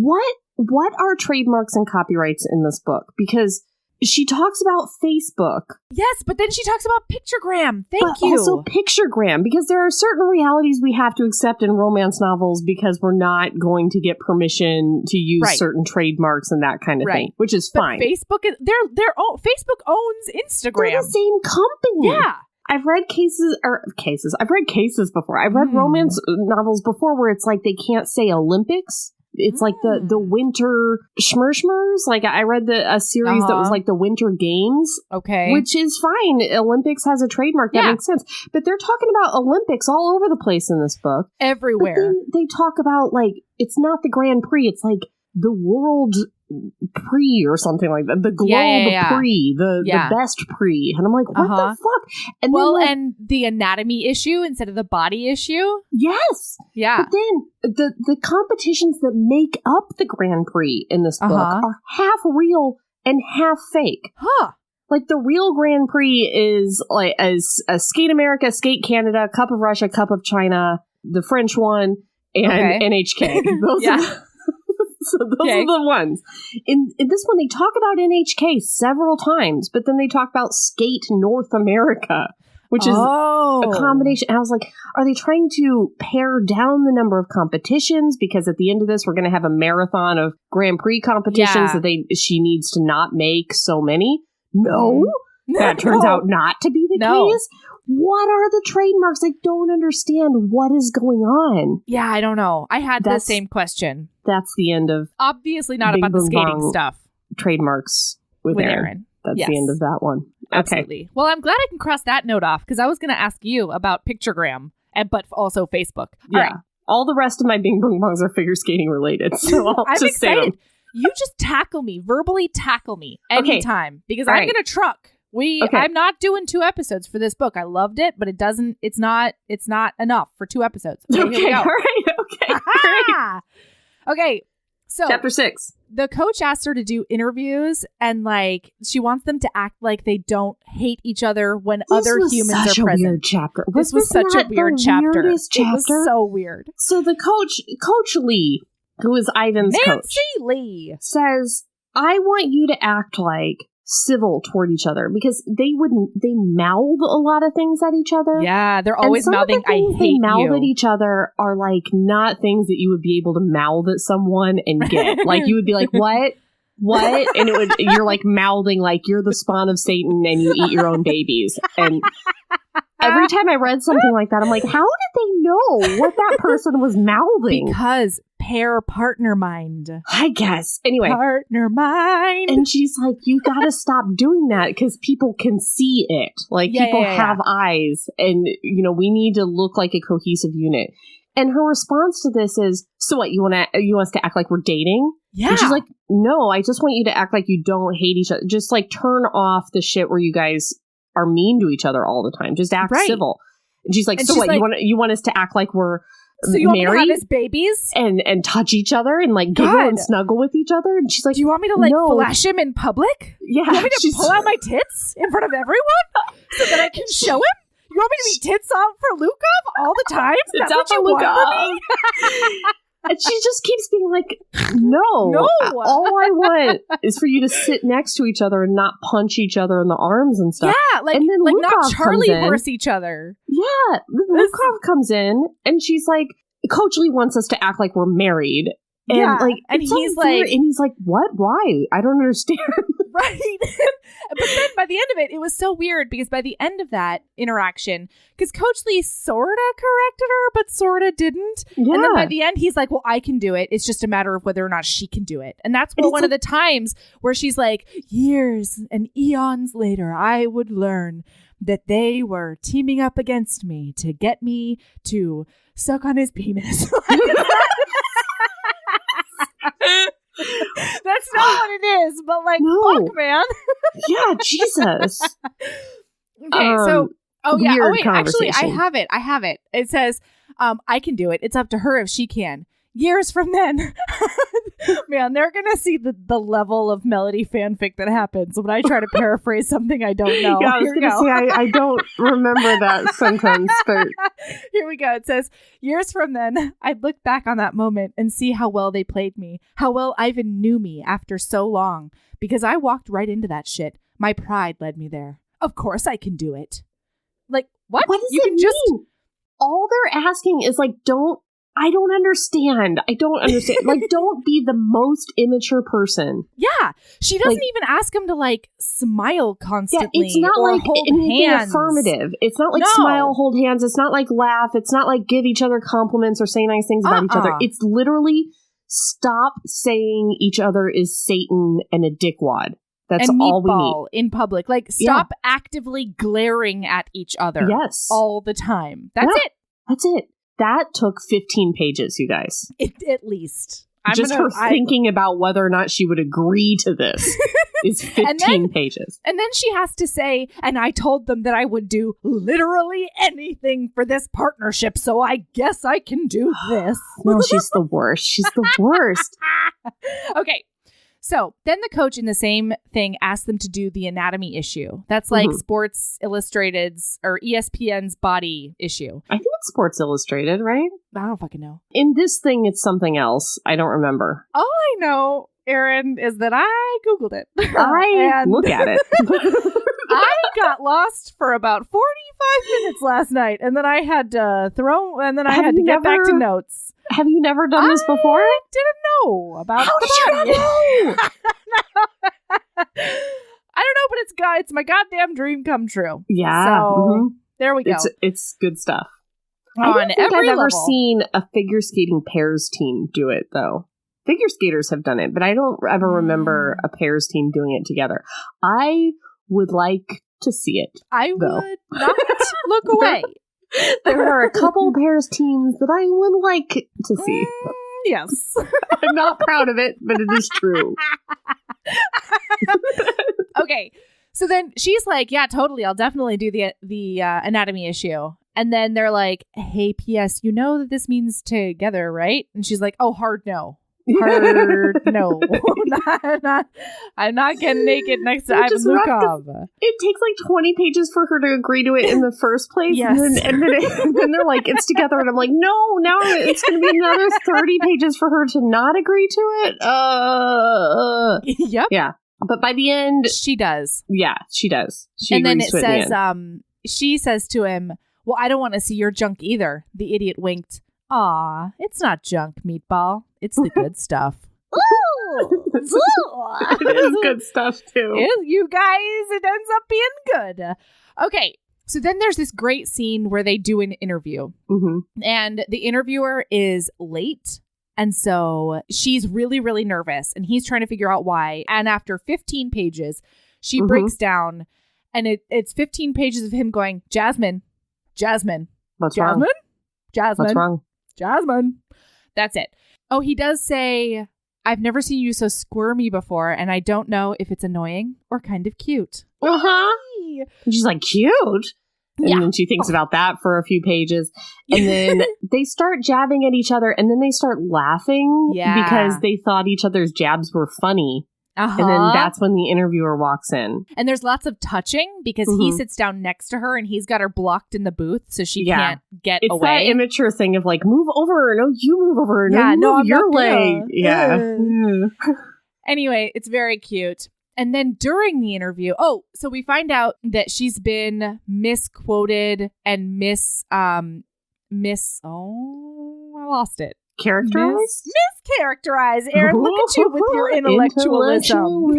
What are trademarks and copyrights in this book? Because she talks about Facebook. Yes, but then she talks about pictogram. Thank you. Also pictogram, because there are certain realities we have to accept in romance novels because we're not going to get permission to use certain trademarks and that kind of thing, which is fine. Facebook, Facebook owns Instagram. They're the same company. Yeah. I've read cases. I've read cases before. I've read romance novels before where it's like they can't say Olympics It's like the winter schmurschmers. Like I read a series that was like the Winter Games. Okay. Which is fine. Olympics has a trademark. That makes sense. But they're talking about Olympics all over the place in this book. Everywhere. But then they talk about, like, it's not the Grand Prix. It's like the World Prix or something like that. The Globe Prix. The Best Prix. And I'm like, what the fuck? And then, and the anatomy issue instead of the body issue? Yes. Yeah. But then the competitions that make up the Grand Prix in this book are half real and half fake. Huh. Like, the real Grand Prix is like as Skate America, Skate Canada, Cup of Russia, Cup of China, the French one, and NHK. Those are the ones. In this one, they talk about NHK several times, but then they talk about Skate North America, which is a combination. And I was like, are they trying to pare down the number of competitions? Because at the end of this, we're going to have a marathon of Grand Prix competitions that she needs to not make so many. No, that turns out not to be the case. What are the trademarks? I don't understand what is going on. Yeah, I don't know. I had the same question. That's the end of... Obviously not about the skating stuff. Trademarks with Erin. That's the end of that one. Absolutely. Okay. Well, I'm glad I can cross that note off, because I was going to ask you about Pictogram, but also Facebook. All right. All the rest of my Bing Boong Bongs are figure skating related, so I'll I'm just excited. say them. You just verbally tackle me anytime, because I'm going to truck. I'm not doing 2 episodes for this book. I loved it, but it's not enough for 2 episodes. Okay, here we go. All right. Okay. Great. Okay. So chapter 6. The coach asked her to do interviews, and like she wants them to act like they don't hate each other when other humans are present. Weird chapter. This was such a weird chapter. It was so weird. So the Coach Lee, who is Ivan's coach, Nancy Lee, says, I want you to act like civil toward each other, because they mouth a lot of things at each other. Yeah, they're always mouthing, I hate you. They mouth at each other are like not things that you would be able to mouth at someone and get. Like, you would be like, what? And you're like mouthing like you're the spawn of Satan and you eat your own babies. And every time I read something like that, I'm like, how did they know what that person was mouthing? Because partner mind. I guess. Anyway. Partner mind. And she's like, you gotta stop doing that because people can see it. Like, people have eyes, and, we need to look like a cohesive unit. And her response to this is, so what, you want us to act like we're dating? Yeah. And she's like, no, I just want you to act like you don't hate each other. Just like turn off the shit where you guys are mean to each other all the time. Just act civil. And she's like, so what, you want us to act like we're you want married me to have his babies and touch each other and like giggle and snuggle with each other? And she's like, do you want me to like flash him in public? Yeah. You want me to pull out my tits in front of everyone so that I can show him? You want me to be tits out for Lukov all the time? Tits out for Lukov. And she just keeps being like, no. All I want is for you to sit next to each other and not punch each other in the arms and stuff. Yeah, like not Charlie horse each other. Yeah. Lukov comes in and she's like, Coach Lee wants us to act like we're married. And he's like, what? Why? I don't understand. Right. But then by the end of it, it was so weird, because by the end of that interaction, because Coach Lee sort of corrected her, but sort of didn't. Yeah. And then by the end, he's like, well, I can do it. It's just a matter of whether or not she can do it. And that's one of the times where she's like, years and eons later, I would learn that they were teaming up against me to get me to suck on his penis. That's not what it is, but like, fuck, man. Yeah, Jesus. Okay, so actually, I have it. It says, I can do it. It's up to her if she can. Years from then, man, they're gonna see the level of melody fanfic that happens when I try to paraphrase something I don't know. Yeah, I was gonna say I don't remember that sentence, but here we go. It says, years from then, I'd look back on that moment and see how well they played me, how well Ivan knew me after so long, because I walked right into that shit. My pride led me there. Of course, I can do it. Like, what? What does it mean? All they're asking is like, I don't understand. Like, don't be the most immature person. Yeah. She doesn't even ask him to, like, smile constantly. Yeah, it's not or like hold anything hands. Affirmative. It's not like smile, hold hands. It's not like laugh. It's not like give each other compliments or say nice things about each other. It's literally stop saying each other is Satan and a dickwad. That's and all we meatball need. in public. Like, stop actively glaring at each other. Yes. All the time. That's it. That's it. That took 15 pages, you guys. At least. Her thinking about whether or not she would agree to this is 15 pages. And then she has to say, and I told them that I would do literally anything for this partnership, so I guess I can do this. No, she's the worst. She's the worst. Okay. So then the coach in the same thing asked them to do the anatomy issue. That's like Sports Illustrated's or ESPN's body issue. I think it's Sports Illustrated, right? I don't fucking know. In this thing, it's something else. I don't remember. All I know, Erin, is that I Googled it. Look at it. I got lost for about 45 minutes last night, and then I had to get back to notes. Have you never done this before? I didn't know about How the did body. you not know? I don't know, but it's my goddamn dream come true. Yeah. So there we go. It's good stuff. On I don't think every I've ever level. seen a figure skating pairs team do it, though. Figure skaters have done it, but I don't ever remember a pairs team doing it together. I would like to see it. I would not look away. There are a couple pairs teams that I would like to see. Yes. I'm not proud of it, but it is true. Okay. So then she's like, yeah, totally. I'll definitely do the anatomy issue. And then they're like, hey, P.S., you know that this means together, right? And she's like, oh, hard no. Hard no. I'm not getting naked next to Ivan Lukov. It takes like 20 pages for her to agree to it in the first place. Yes. And then they're like, it's together. And I'm like, no, now it's going to be another 30 pages for her to not agree to it. Yep. Yeah. But by the end. She does. Yeah, she does. And then it says, she says to him, well, I don't want to see your junk either. The idiot winked. Aw, it's not junk, meatball. It's the good stuff. Ooh, it is good stuff, too. You guys, it ends up being good. Okay, so then there's this great scene where they do an interview. Mm-hmm. And the interviewer is late. And so she's really, really nervous. And he's trying to figure out why. And after 15 pages, she breaks down. And it's 15 pages of him going, Jasmine. What's wrong? Jasmine. What's wrong? Jasmine. That's it. Oh, he does say, I've never seen you so squirmy before, and I don't know if it's annoying or kind of cute. Uh-huh. And she's like, cute? And then she thinks about that for a few pages. And then they start jabbing at each other, and then they start laughing because they thought each other's jabs were funny. Uh-huh. And then that's when the interviewer walks in. And there's lots of touching because he sits down next to her and he's got her blocked in the booth so she can't get away. It's that immature thing of like, move over. No, you move over. No, move your way. Yeah. Anyway, it's very cute. And then during the interview, so we find out that she's been misquoted and I lost it. Characterized? Mischaracterized. Erin, look at you with your intellectualism.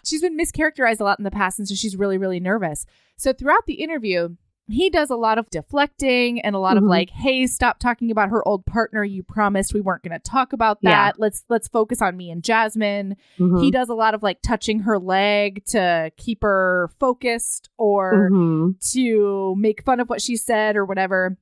She's been mischaracterized a lot in the past, and so she's really, really nervous. So throughout the interview, he does a lot of deflecting and a lot of like, hey, stop talking about her old partner. You promised we weren't going to talk about that. Yeah. Let's focus on me and Jasmine. He does a lot of like touching her leg to keep her focused or to make fun of what she said or whatever.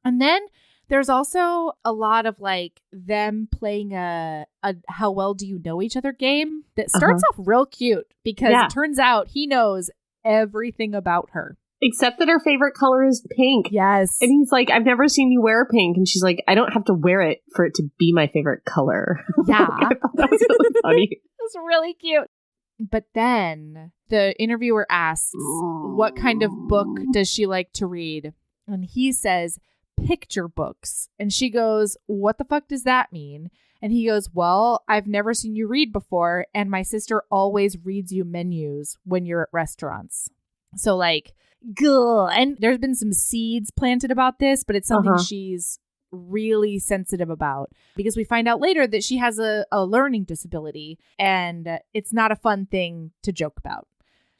And then there's also a lot of like them playing a how well do you know each other game that starts off real cute because it turns out he knows everything about her. Except that her favorite color is pink. Yes. And he's like, I've never seen you wear pink. And she's like, I don't have to wear it for it to be my favorite color. Yeah. I thought that was really funny. It was really cute. But then the interviewer asks, what kind of book does she like to read? And he says, picture books. And she goes, what the fuck does that mean? And he goes, well, I've never seen you read before. And my sister always reads you menus when you're at restaurants. So like, and there's been some seeds planted about this, but it's something she's really sensitive about because we find out later that she has a learning disability and it's not a fun thing to joke about.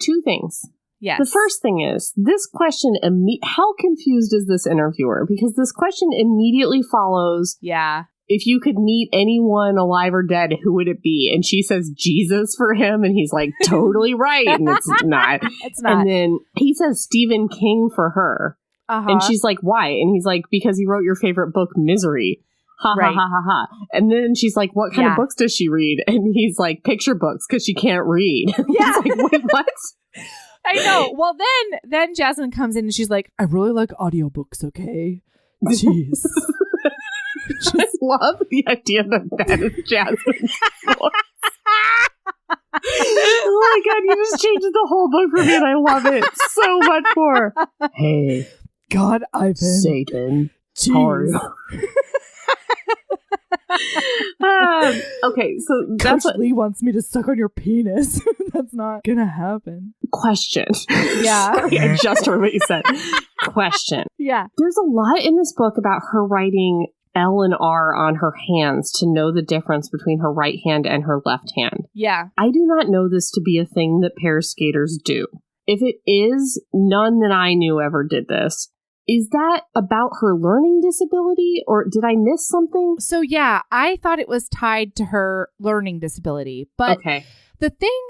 Two things. Yes. The first thing is, this question, how confused is this interviewer? Because this question immediately follows, Yeah. if you could meet anyone alive or dead, who would it be? And she says Jesus for him, and he's like, totally right. And it's not. It's not. And then he says Stephen King for her. And she's like, why? And he's like, because he wrote your favorite book, Misery. Ha ha ha ha ha. And then she's like, what kind of books does she read? And he's like, picture books, because she can't read. Yeah. He's like, wait, what? I know. Well, then Jasmine comes in and she's like, I really like audiobooks, okay? Jeez. I love the idea that is Jasmine's voice. Oh my god, you just changed the whole book for me and I love it so much more. Hey. God, Ivan. Satan. Jeez. How are you? Okay, so that's Coach Lee wants me to suck on your penis. That's not gonna happen. Question. Yeah. Sorry, I just heard what you said. Question. Yeah. There's a lot in this book about her writing L and R on her hands to know the difference between her right hand and her left hand. Yeah. I do not know this to be a thing that pair skaters do. If it is, none that I knew ever did this. Is that about her learning disability, or did I miss something? So yeah, I thought it was tied to her learning disability. But okay. The thing,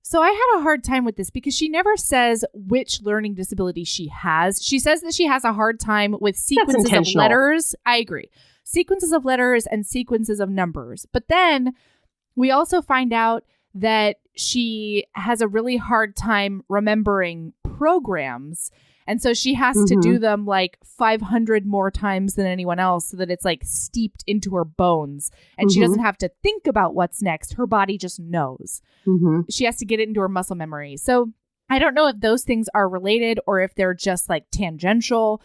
so I had a hard time with this because she never says which learning disability she has. She says that she has a hard time with sequences of letters. I agree. Sequences of letters and sequences of numbers. But then we also find out that she has a really hard time remembering programs. And so she has to do them like 500 more times than anyone else so that it's like steeped into her bones. And she doesn't have to think about what's next. Her body just knows. She has to get it into her muscle memory. So I don't know if those things are related or if they're just like tangential.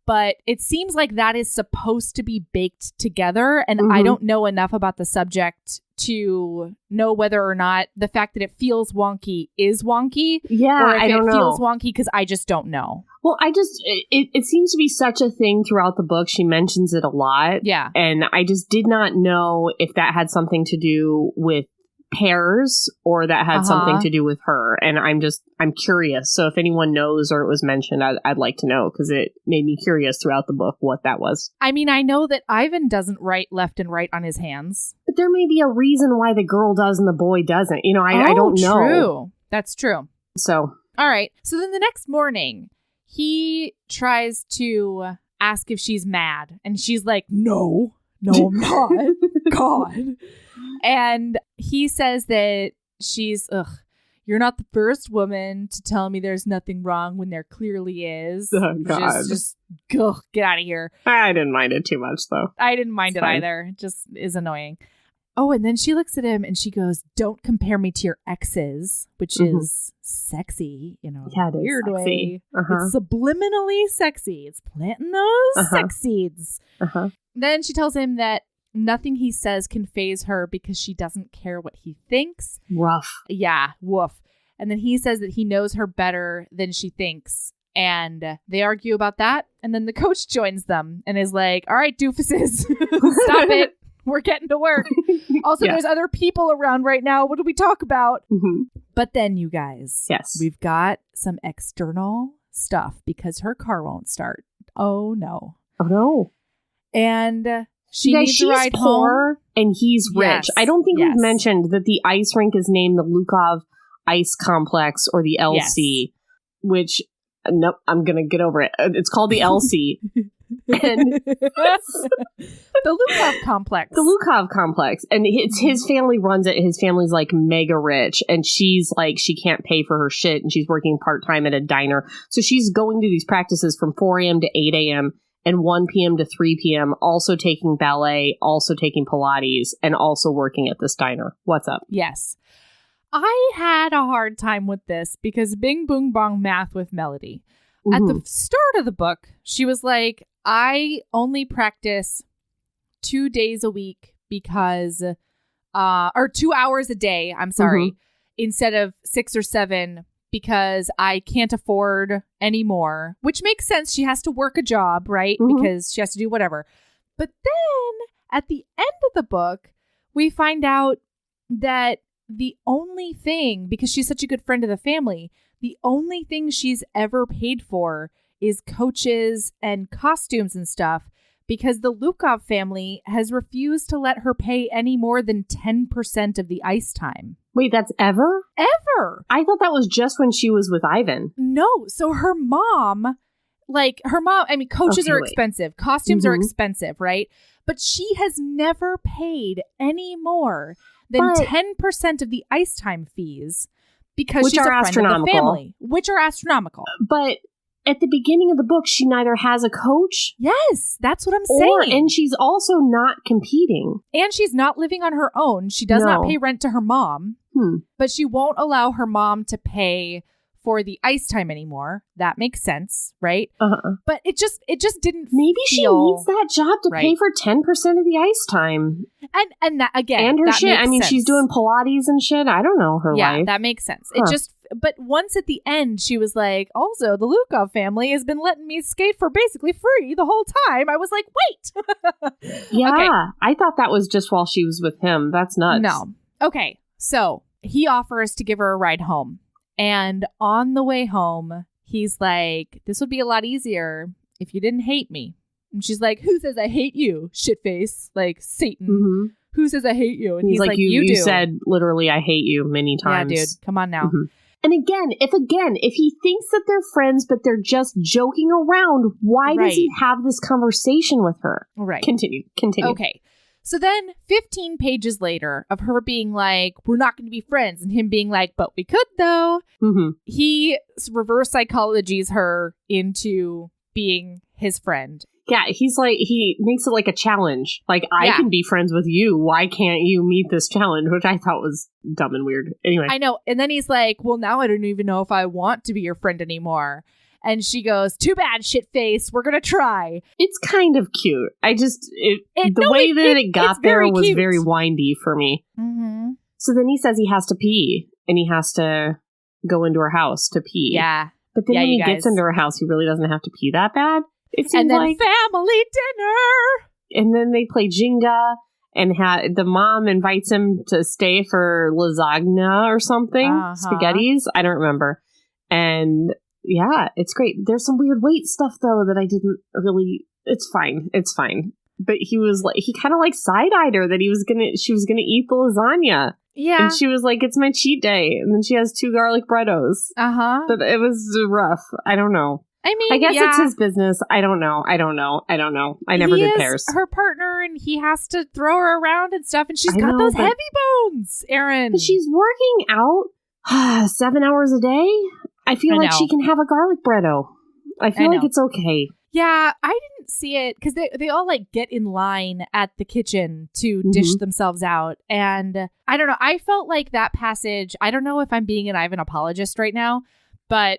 But it seems like that is supposed to be baked together. And I don't know enough about the subject to know whether or not the fact that it feels wonky is wonky. Yeah, or if I don't know. It feels wonky because I just don't know. Well, it seems to be such a thing throughout the book. She mentions it a lot. Yeah. And I just did not know if that had something to do with pairs or that had something to do with her. And I'm curious. So if anyone knows or it was mentioned, I'd like to know because it made me curious throughout the book what that was. I mean, I know that Ivan doesn't write left and right on his hands. But there may be a reason why the girl does and the boy doesn't. You know, I don't know. True. That's true. So. All right. So then the next morning, he tries to ask if she's mad. And she's like, no, I'm not. God. And he says that she's, you're not the first woman to tell me there's nothing wrong when there clearly is. Oh, God. Just get out of here. I didn't mind it too much, though. I didn't mind it either. It just is annoying. Oh, and then she looks at him and she goes, don't compare me to your exes, which is sexy, in a weird way. It's subliminally sexy. It's planting those sex seeds. Then she tells him that nothing he says can faze her because she doesn't care what he thinks. Rough. Yeah, woof. And then he says that he knows her better than she thinks. And they argue about that. And then the coach joins them and is like, all right, doofuses, stop it. We're getting to work. Also, there's other people around right now. What do we talk about? But then, you guys, we've got some external stuff because her car won't start. Oh, no. Oh, no. And she needs to ride poor home. And he's rich. I don't think we've mentioned that the ice rink is named the Lukov Ice Complex or the LC, which, nope, I'm going to get over it. It's called the LC. And the Lukov complex. The Lukov complex. And it's his family runs it. His family's like mega rich. And she's like, she can't pay for her shit. And she's working part-time at a diner. So she's going to these practices from 4 a.m. to 8 a.m. and 1 p.m. to 3 p.m. Also taking ballet, also taking Pilates, and also working at this diner. What's up? Yes. I had a hard time with this because Bing Boong Bong math with Melody. At the start of the book, she was like, I only practice 2 days a week because, or 2 hours a day, I'm sorry, instead of 6 or 7 because I can't afford any more, which makes sense. She has to work a job, right? Because she has to do whatever. But then at the end of the book, we find out that the only thing, because she's such a good friend of the family, the only thing she's ever paid for is coaches and costumes and stuff, because the Lukov family has refused to let her pay any more than 10% of the ice time. Wait, that's ever? Ever. I thought that was just when she was with Ivan. No. So her mom, I mean, coaches are expensive. Costumes are expensive, right? But she has never paid any more than 10% of the ice time fees because she's a friend of the family, which are astronomical. But at the beginning of the book, she neither has a coach. Yes, that's what I'm saying. And she's also not competing. And she's not living on her own. She does not pay rent to her mom, but she won't allow her mom to pay for the ice time anymore. That makes sense, right? But it just didn't Maybe she needs that job to pay for 10% of the ice time. And that, again, and her that shit. makes I mean, sense. she's doing Pilates and shit. I don't know her life. Yeah, that makes sense. But once at the end, she was like, also, the Lukov family has been letting me skate for basically free the whole time. I was like, wait. Yeah, okay. I thought that was just while she was with him. That's nuts. No. Okay, so he offers to give her a ride home. And on the way home, he's like, this would be a lot easier if you didn't hate me. And she's like, who says I hate you, shitface? Like, Satan. Who says I hate you? And he's like, you do. You said literally, I hate you many times. Yeah, dude. Come on now. And again, if he thinks that they're friends, but they're just joking around, why does he have this conversation with her? Right. Continue. Okay. So then 15 pages later of her being like, we're not going to be friends, and him being like, but we could though. He reverse psychologies her into being his friend. Yeah, he's like, he makes it like a challenge. Like, I can be friends with you. Why can't you meet this challenge? Which I thought was dumb and weird. Anyway. I know. And then he's like, well, now I don't even know if I want to be your friend anymore. And she goes, too bad, shit face. We're going to try. It's kind of cute. The way that it got there was cute. Very windy for me. So then he says he has to pee and he has to go into her house to pee. Yeah. But then when he gets into her house, he really doesn't have to pee that bad. It seems and then like family dinner. And then they play Jenga, and the mom invites him to stay for lasagna or something. Spaghettis. I don't remember. And yeah, it's great. There's some weird weight stuff though that I didn't really. It's fine. But he was like, he kind of like side-eyed her that she was gonna eat the lasagna. Yeah. And she was like, it's my cheat day. And then she has 2 garlic breados. But it was rough. I don't know. I mean, I guess it's his business. I don't know. I never did pairs. Her partner, and he has to throw her around and stuff. And she's got those heavy bones, Erin. But she's working out 7 hours a day. I feel like she can have a garlic breado. I feel like it's okay. Yeah, I didn't see it because they all like get in line at the kitchen to dish themselves out. And I don't know. I felt like that passage, I don't know if I'm being an Ivan apologist right now, but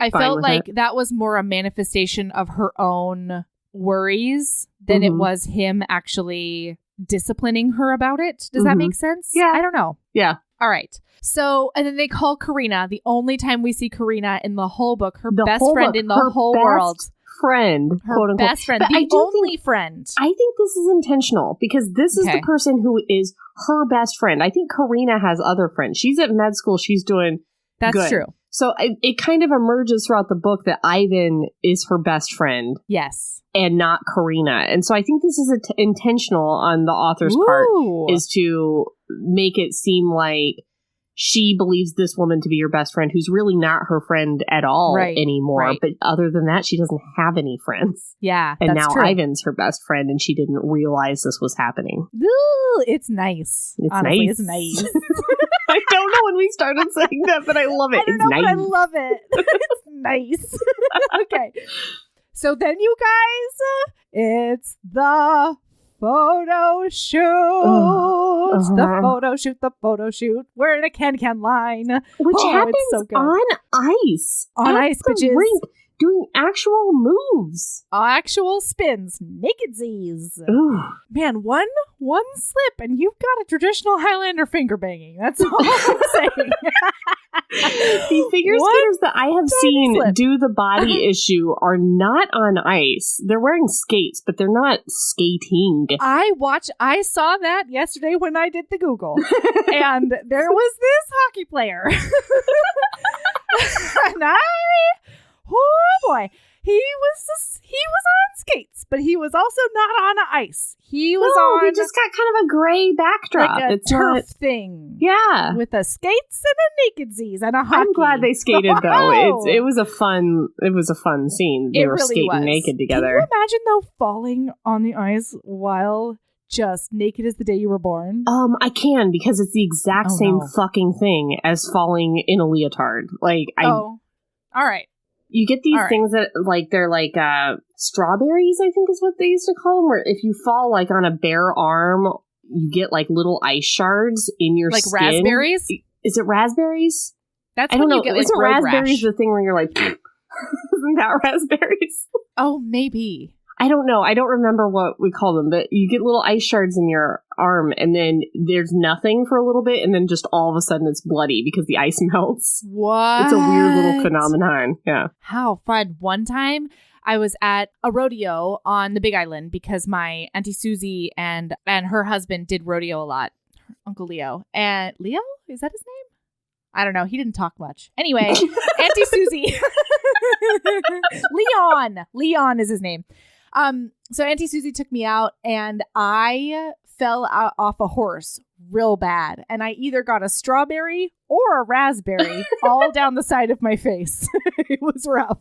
I felt like that was more a manifestation of her own worries than it was him actually disciplining her about it. Does that make sense? Yeah. I don't know. Yeah. All right. So, and then they call Karina, the only time we see Karina in the whole book, her best friend in the whole world. Friend, her quote unquote. Best friend, the only friend. I think this is intentional because this is the person who is her best friend. I think Karina has other friends. She's at med school. She's doing That's good. True. So it kind of emerges throughout the book that Ivan is her best friend. Yes. And not Karina. And so I think this is intentional on the author's part, is to make it seem like she believes this woman to be her best friend, who's really not her friend at all anymore. Right. But other than that, she doesn't have any friends. Yeah, and that's now true. Ivan's her best friend, and she didn't realize this was happening. Ooh, it's nice. Honestly, it's nice. I don't know when we started saying that, but I love it. I don't know, but I love it. It's nice. Okay. So then, you guys, it's the photo shoot. The photo shoot. We're in a can line. Which happens so on ice. On ice, bitches. Rink, doing actual moves. Actual spins. Nakedsies. Ooh. Man, one slip and you've got a traditional Highlander finger banging. That's all I'm saying. The skiers that I have seen do the body issue are not on ice. They're wearing skates, but they're not skating. I saw that yesterday when I did the Google, and there was this hockey player. And oh boy, he was on skates, but he was also not on ice. He just got kind of a gray backdrop. Like it's turf thing. Yeah. With the skates and a naked-sies and a hockey. I'm glad they skated though. It was a fun scene. They were really skating naked together. Can you imagine though falling on the ice while just naked as the day you were born? I can, because it's the exact same fucking thing as falling in a leotard. All right. You get these things that, like, they're like strawberries, I think is what they used to call them, where if you fall, like, on a bare arm, you get, like, little ice shards in your skin. Like raspberries? Is it raspberries? That's when you get, like, Isn't road raspberries rash? the thing where you're like, isn't that raspberries? Oh, maybe. I don't know. I don't remember what we call them, but you get little ice shards in your arm, and then there's nothing for a little bit, and then just all of a sudden it's bloody because the ice melts. What? It's a weird little phenomenon. Yeah. How fun. One time I was at a rodeo on the Big Island because my Auntie Susie and her husband did rodeo a lot. Uncle Leo. And Leo? Is that his name? I don't know. He didn't talk much. Anyway, Auntie Susie. Leon is his name. So Auntie Susie took me out, and I fell off a horse real bad, and I either got a strawberry or a raspberry all down the side of my face. It was rough.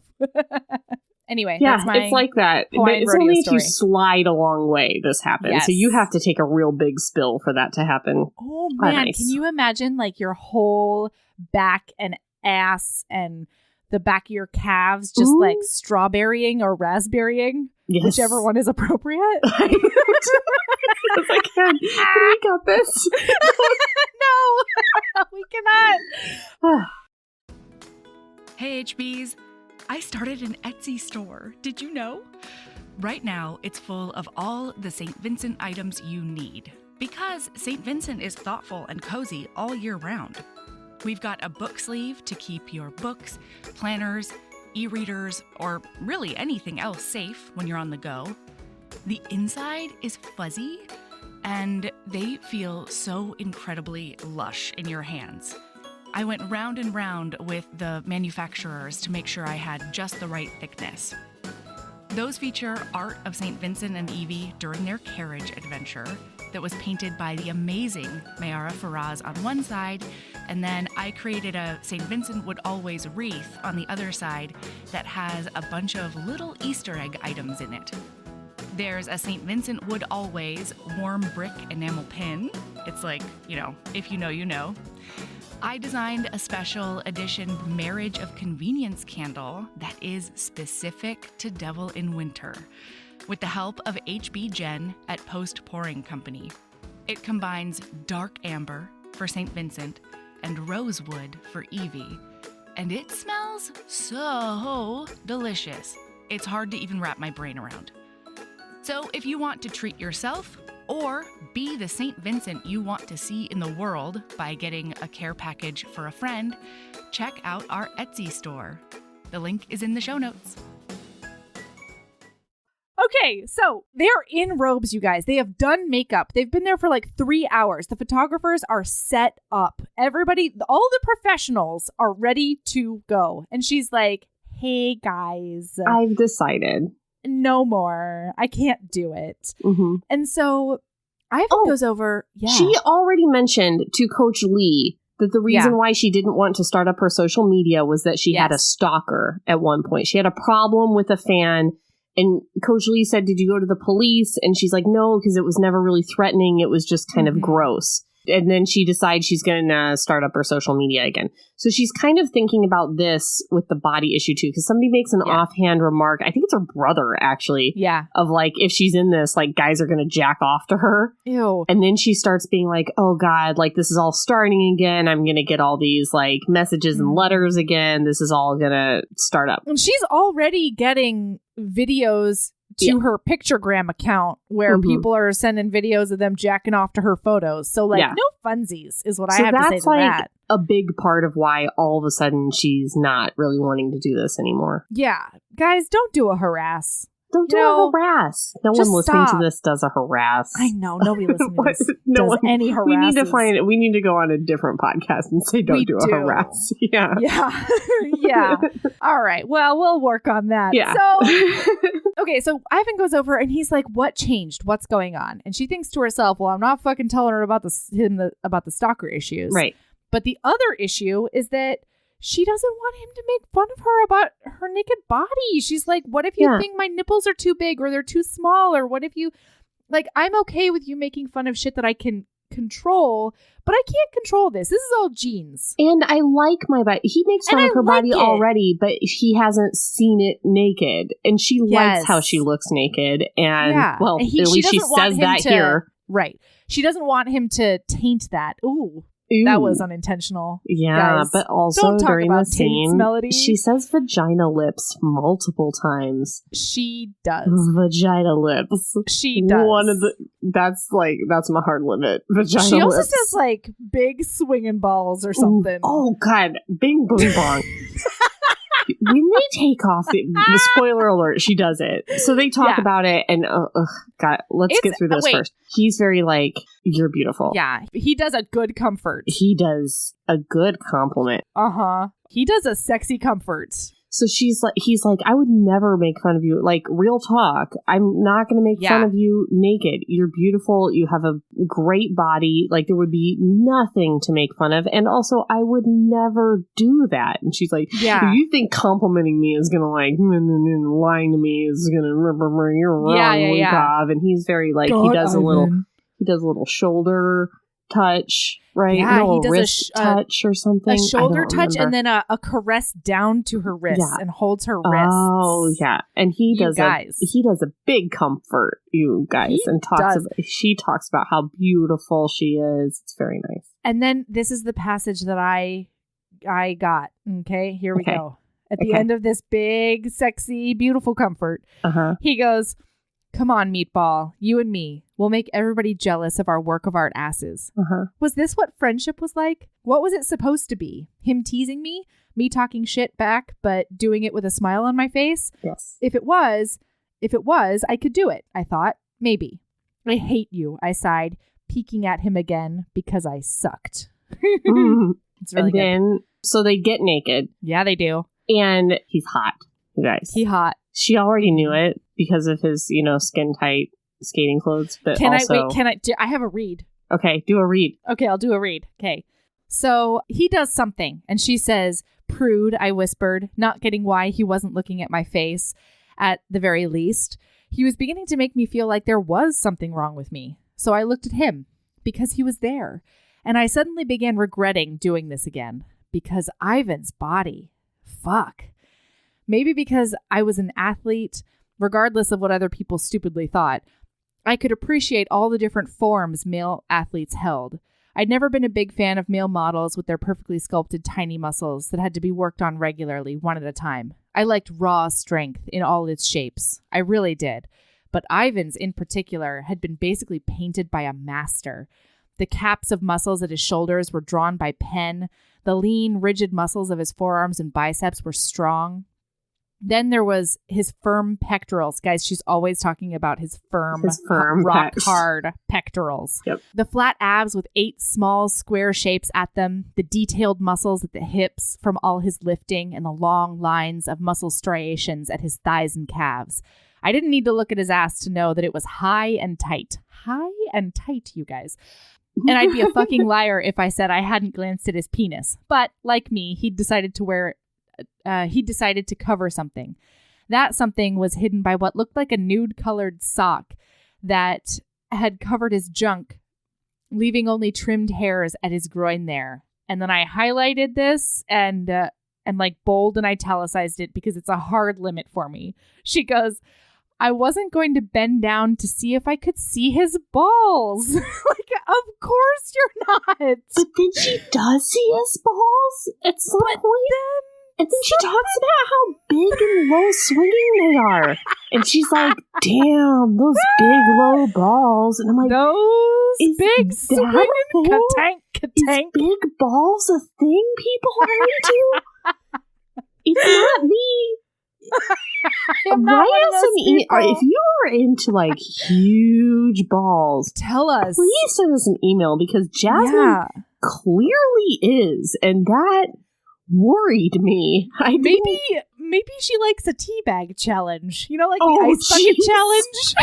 Anyway, yeah, that's my it's like that. Hawaiian But it's rodeo only story. if you slide a long way this happens. Yes. So you have to take a real big spill for that to happen. Oh man, Nice. Can you imagine like your whole back and ass and the back of your calves just like strawberrying or raspberrying? Yes. Whichever one is appropriate. I was like, can we got this? No, we cannot. Hey HBs, I started an Etsy store. Did you know? Right now, it's full of all the St. Vincent items you need, because St. Vincent is thoughtful and cozy all year round. We've got a book sleeve to keep your books, planners, e-readers, or really anything else safe when you're on the go. The inside is fuzzy, and they feel so incredibly lush in your hands. I went round and round with the manufacturers to make sure I had just the right thickness. Those feature art of St. Vincent and Evie during their carriage adventure that was painted by the amazing Mayara Faraz on one side, and then I created a St. Vincent Would Always wreath on the other side that has a bunch of little Easter egg items in it. There's a St. Vincent Would Always warm brick enamel pin. It's like, if you know, you know. I designed a special edition Marriage of Convenience candle that is specific to Devil in Winter, with the help of HB Jen at Post Pouring Company. It combines dark amber for St. Vincent and rosewood for Evie, and it smells so delicious. It's hard to even wrap my brain around. So if you want to treat yourself or be the St. Vincent you want to see in the world by getting a care package for a friend, check out our Etsy store. The link is in the show notes. Okay, so they're in robes, you guys. They have done makeup. They've been there for like 3 hours. The photographers are set up. Everybody, all the professionals are ready to go. And she's like, hey, guys. I've decided. No more. I can't do it. Mm-hmm. And so Ivan goes over. Yeah. She already mentioned to Coach Lee that the reason why she didn't want to start up her social media was that she had a stalker at one point. She had a problem with a fan. And Coach Lee said, did you go to the police? And she's like, no, because it was never really threatening. It was just kind of gross. And then she decides she's going to start up her social media again. So she's kind of thinking about this with the body issue, too, because somebody makes an offhand remark. I think it's her brother, actually. Yeah. Of like, if she's in this, like, guys are going to jack off to her. Ew. And then she starts being like, oh, God, like, this is all starting again. I'm going to get all these, like, messages and letters again. This is all going to start up. And she's already getting videos to her pictogram account where people are sending videos of them jacking off to her photos. So like no funsies is what I have to say to that. A big part of why all of a sudden she's not really wanting to do this anymore. Yeah. Guys, don't do a harass. Don't do a harass. No one listening to this does a harass. I know. Nobody listening to this does any harasses. We need to go on a different podcast and say don't do a harass. Yeah. Yeah. Yeah. All right. Well, we'll work on that. Yeah. So, okay. So Ivan goes over and he's like, what changed? What's going on? And she thinks to herself, well, I'm not fucking telling her about about the stalker issues. Right. But the other issue is that she doesn't want him to make fun of her about her naked body. She's like, what if you think my nipples are too big or they're too small? Or what if you, like, I'm okay with you making fun of shit that I can control, but I can't control this. This is all genes. And I like my body. He makes fun of her body already, but he hasn't seen it naked. And she likes how she looks naked. And, well, at least she says that here. Right. She doesn't want him to taint that. Ooh. That was unintentional. Yeah, guys. But also during the scene, Melody. She says vagina lips multiple times. She does. Vagina lips. She does. That's my hard limit. Vagina lips. She also says like big swinging balls or something. Oh God, bing boom bong. When they take off the spoiler alert, she does it. So they talk about it and God, let's get through this first. He's very like, you're beautiful. Yeah. He does a good comfort. He does a good compliment. He does a sexy comfort. So he's like, I would never make fun of you. Like, real talk. I'm not going to make fun of you naked. You're beautiful. You have a great body. Like, there would be nothing to make fun of. And also, I would never do that. And she's like, you think complimenting me is going to like, lying to me is going to, you're wrong, Lukov. And he's very like, he does a little shoulder touch, right? Yeah, he does wrist touch or something. A shoulder touch and then a caress down to her wrists and holds her wrists. Oh yeah, and he does a big comfort, you guys, she talks about how beautiful she is. It's very nice. And then this is the passage that I got. Okay, here we go. At the end of this big, sexy, beautiful comfort, he goes, "Come on, meatball, you and me. We'll make everybody jealous of our work of art asses." Was this what friendship was like? What was it supposed to be? Him teasing me talking shit back, but doing it with a smile on my face? Yes. If it was, I could do it, I thought. Maybe. I hate you, I sighed, peeking at him again because I sucked. It's really good. So they get naked. Yeah, they do. And he's hot, you guys. He's hot. She already knew it because of his, skin tight skating clothes. But I have a read. Okay, do a read. Okay, I'll do a read. Okay. So he does something and she says, "Prude," I whispered, not getting why he wasn't looking at my face at the very least. He was beginning to make me feel like there was something wrong with me. So I looked at him because he was there. And I suddenly began regretting doing this again because Ivan's body. Fuck. Maybe because I was an athlete, regardless of what other people stupidly thought, I could appreciate all the different forms male athletes held. I'd never been a big fan of male models with their perfectly sculpted tiny muscles that had to be worked on regularly, one at a time. I liked raw strength in all its shapes. I really did. But Ivan's in particular had been basically painted by a master. The caps of muscles at his shoulders were drawn by pen. The lean, rigid muscles of his forearms and biceps were strong. Then there was his firm pectorals. Guys, she's always talking about his firm rock hard pectorals. Yep. The flat abs with 8 small square shapes at them, the detailed muscles at the hips from all his lifting, and the long lines of muscle striations at his thighs and calves. I didn't need to look at his ass to know that it was high and tight. High and tight, you guys. And I'd be a fucking liar if I said I hadn't glanced at his penis. But like me, he decided to cover something. That something was hidden by what looked like a nude-colored sock that had covered his junk, leaving only trimmed hairs at his groin there. And then I highlighted this and like bold and italicized it because it's a hard limit for me. She goes, "I wasn't going to bend down to see if I could see his balls." Like, of course you're not. But then she does see his balls at some point. And then she talks about how big and low swinging they are. And she's like, damn, those big low balls. And I'm like, those big swinging ka-tank. Is big balls a thing people are into? It's not me. Write us an email. If you are into like huge balls, tell us. Please send us an email because Jasmine clearly is. And that worried me. Maybe she likes a teabag challenge. You know, like the ice bucket challenge.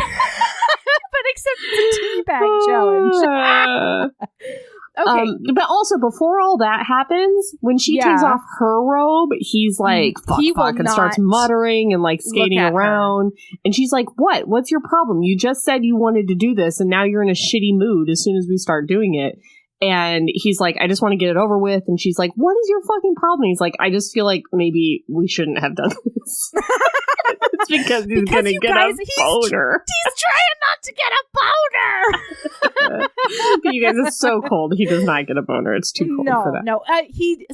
But except it's a teabag challenge. Okay. But also, before all that happens, when she takes off her robe, he's like, fuck, and starts muttering and like skating around. And she's like, what? What's your problem? You just said you wanted to do this, and now you're in a shitty mood as soon as we start doing it. And he's like, I just want to get it over with. And she's like, what is your fucking problem? And he's like, I just feel like maybe we shouldn't have done this. It's because he's going to get a boner. He's trying not to get a boner. But you guys, it's so cold. He does not get a boner. It's too cold for that. No, he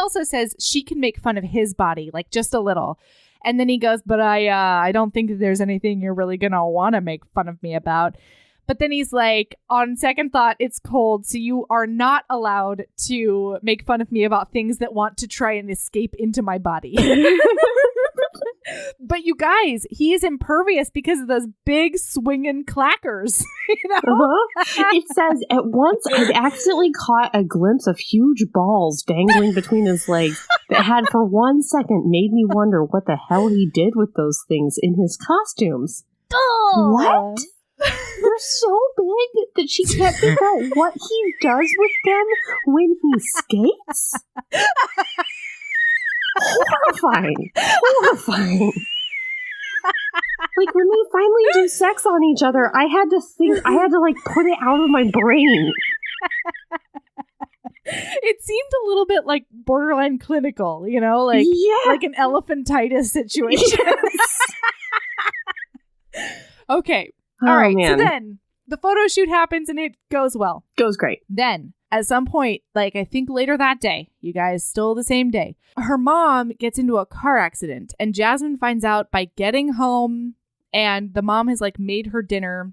also says she can make fun of his body, like just a little. And then he goes, but I don't think that there's anything you're really going to want to make fun of me about. But then he's like, on second thought, it's cold, so you are not allowed to make fun of me about things that want to try and escape into my body. But you guys, he is impervious because of those big swinging clackers. You know? It says, at once I'd accidentally caught a glimpse of huge balls dangling between his legs that had for 1 second made me wonder what the hell he did with those things in his costumes. Oh. What? They're so big that she can't figure out what he does with them when he skates? Horrifying. Like, when they finally do sex on each other, I had to like put it out of my brain. It seemed a little bit like borderline clinical, you know, like an elephantitis situation. Yes. Okay. All right. Man. So then the photo shoot happens and it goes well. Goes great. Then at some point, like I think later that day, you guys, still the same day, her mom gets into a car accident and Jasmine finds out by getting home, and the mom has like made her dinner.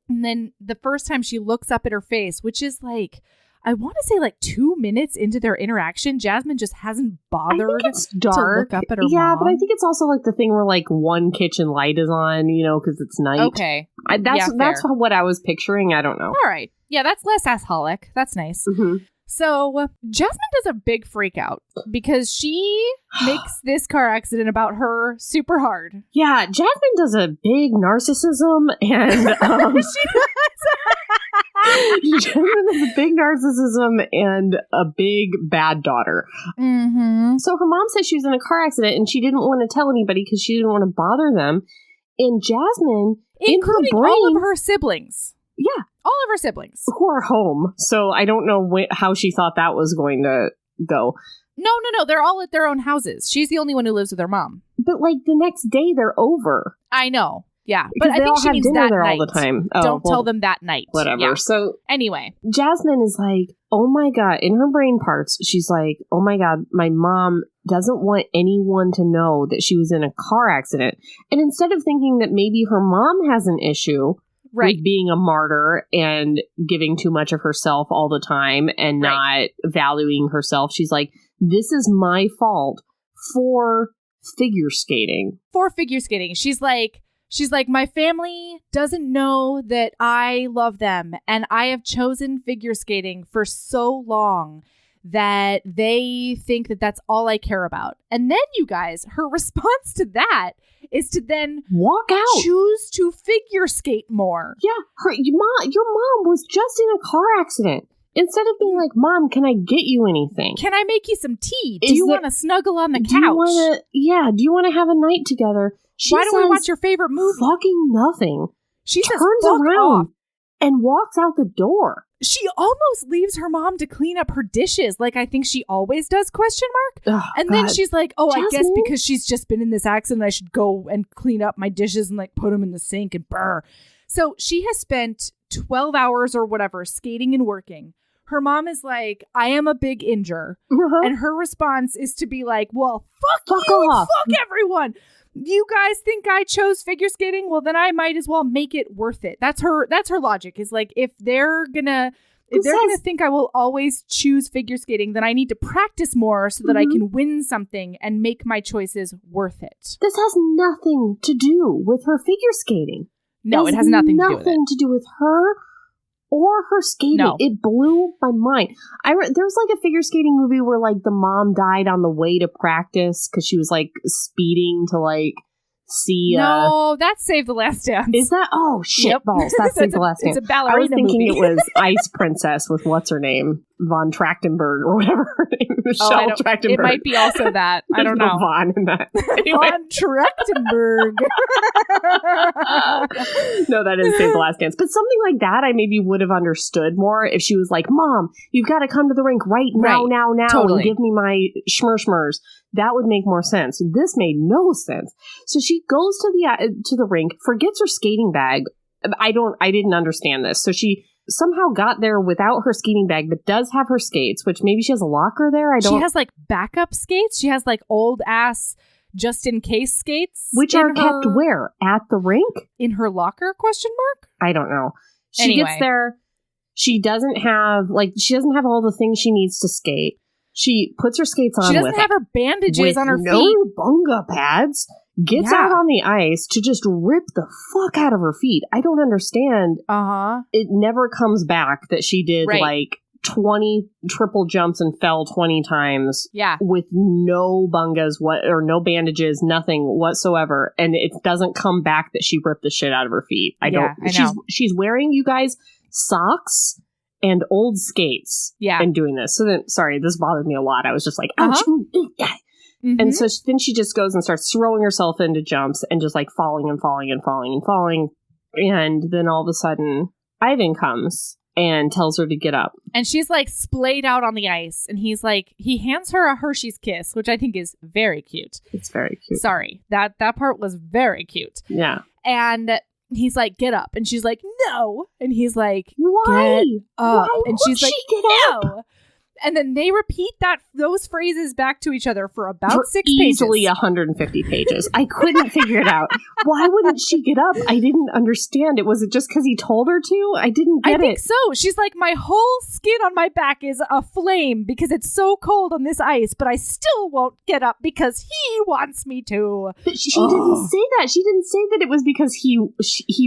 And then the first time she looks up at her face, which is like, I want to say like 2 minutes into their interaction, Jasmine just hasn't bothered to look up at her mom. Yeah, but I think it's also like the thing where like one kitchen light is on, you know, because it's night. Okay. That's what I was picturing. I don't know. All right. Yeah, that's less assholic. That's nice. Mm-hmm. So Jasmine does a big freak out because she makes this car accident about her super hard. Yeah, Jasmine does a big narcissism and she does. Jasmine has a big narcissism and a big bad daughter. Mm-hmm. So her mom says she was in a car accident and she didn't want to tell anybody because she didn't want to bother them. And Jasmine, including in her brain, all of her siblings. Yeah. All of her siblings. Who are home. So I don't know how she thought that was going to go. No. They're all at their own houses. She's the only one who lives with her mom. But like the next day they're over. I know. Yeah. Because but I think she means that there night. All the time. Don't tell them that night. Whatever. Yeah. So anyway. Jasmine is like, oh my God. In her brain parts, she's like, oh my God, my mom doesn't want anyone to know that she was in a car accident. And instead of thinking that maybe her mom has an issue with being a martyr and giving too much of herself all the time and not valuing herself, she's like, this is my fault for figure skating. She's like, my family doesn't know that I love them, and I have chosen figure skating for so long that they think that that's all I care about. And then, you guys, her response to that is to then walk out, choose to figure skate more. Yeah, your mom was just in a car accident. Instead of being like, Mom, can I get you anything? Can I make you some tea? Do you want to snuggle on the couch? Do you want to have a night together? Why don't we watch your favorite movie? Fucking nothing. She turns around and walks out the door. She almost leaves her mom to clean up her dishes, like I think she always does, ? And then she's like, Jasmine? I guess because she's just been in this accident, I should go and clean up my dishes and like put them in the sink and brr. So she has spent 12 hours or whatever skating and working. Her mom is like, I am a big injure. And her response is to be like, well, fuck you off. and fuck everyone. You guys think I chose figure skating? Well, then I might as well make it worth it. That's her logic, is like, if they're gonna think I will always choose figure skating, then I need to practice more so that I can win something and make my choices worth it. This has nothing to do with her figure skating. No, it has nothing to do with it. Nothing to do with her or her skating. No. It blew my mind. There was like a figure skating movie where like the mom died on the way to practice because she was like speeding to like see. No, that's Save the Last Dance. Is that? Oh shit balls! That's Save the Last Dance. It's a ballerina I was thinking movie. It was Ice Princess with what's her name, Von Trachtenberg or whatever her name is. Michelle Trachtenberg. It might be also that. I don't know. Von in that. Anyway. Von Trachtenberg. No, that is Save the Last Dance. But something like that, I maybe would have understood more if she was like, "Mom, you've got to come to the rink right now, totally. and give me my schmers." That would make more sense. This made no sense. So she goes to the rink, forgets her skating bag. I didn't understand this. So she somehow got there without her skating bag, but does have her skates, which maybe she has a locker there. She has like backup skates. She has like old ass just in case skates, which are kept where? At the rink? In her locker? ? I don't know. She gets there. She doesn't have all the things she needs to skate. She puts her skates on. She doesn't have her bandages on her feet. No bunga pads. Gets out on the ice to just rip the fuck out of her feet. I don't understand. It never comes back that she did like 20 triple jumps and fell 20 times. Yeah. With no bungas or no bandages, nothing whatsoever. And it doesn't come back that she ripped the shit out of her feet. I know. She's wearing, you guys, socks and old skates and doing this. So then, sorry, this bothered me a lot. I was just like, ouch. And so then she just goes and starts throwing herself into jumps and just like falling and falling and falling and falling. And then all of a sudden, Ivan comes and tells her to get up. And she's like splayed out on the ice. And he's like, he hands her a Hershey's Kiss, which I think is very cute. It's very cute. Sorry, that part was very cute. Yeah. And he's like, get up. And she's like, no. And he's like, why? Get up. Why and she's like, get no. Up? And then they repeat those phrases back to each other for about 6 pages. Easily 150 pages. I couldn't figure it out. Why wouldn't she get up? I didn't understand it. Was it just because he told her to? I didn't get it. I think so. She's like, my whole skin on my back is aflame because it's so cold on this ice, but I still won't get up because he wants me to. But she didn't say that. She didn't say that it was because he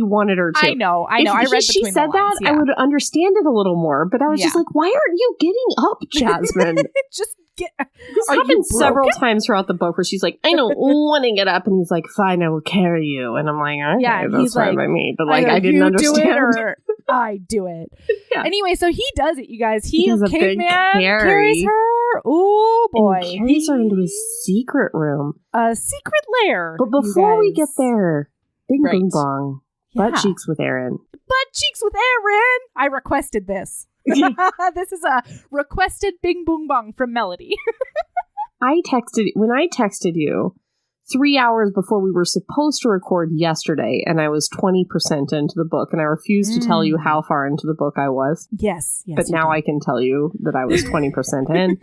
wanted her to. I know. I read between the lines. She said that, I would understand it a lot to more, but I was just like, why aren't you getting up, Jasmine? This happens several times throughout the book where she's like, I don't want to get up, and he's like, fine, I will carry you, and I'm like, okay, that's fine by me, but like I didn't understand. Do it or I do it. Anyway, so he does it, you guys. He caveman carries her. Oh boy, and carries her into his secret room, a secret lair. But before we get there, Bing Boong Bong Butt Cheeks with Erin. Butt Cheeks with Erin. I requested this. This is a requested Bing Boong Bong from Melody. When I texted you 3 hours before we were supposed to record yesterday, and I was 20% into the book, and I refused to tell you how far into the book I was. Yes. But now I can tell you that I was 20% in.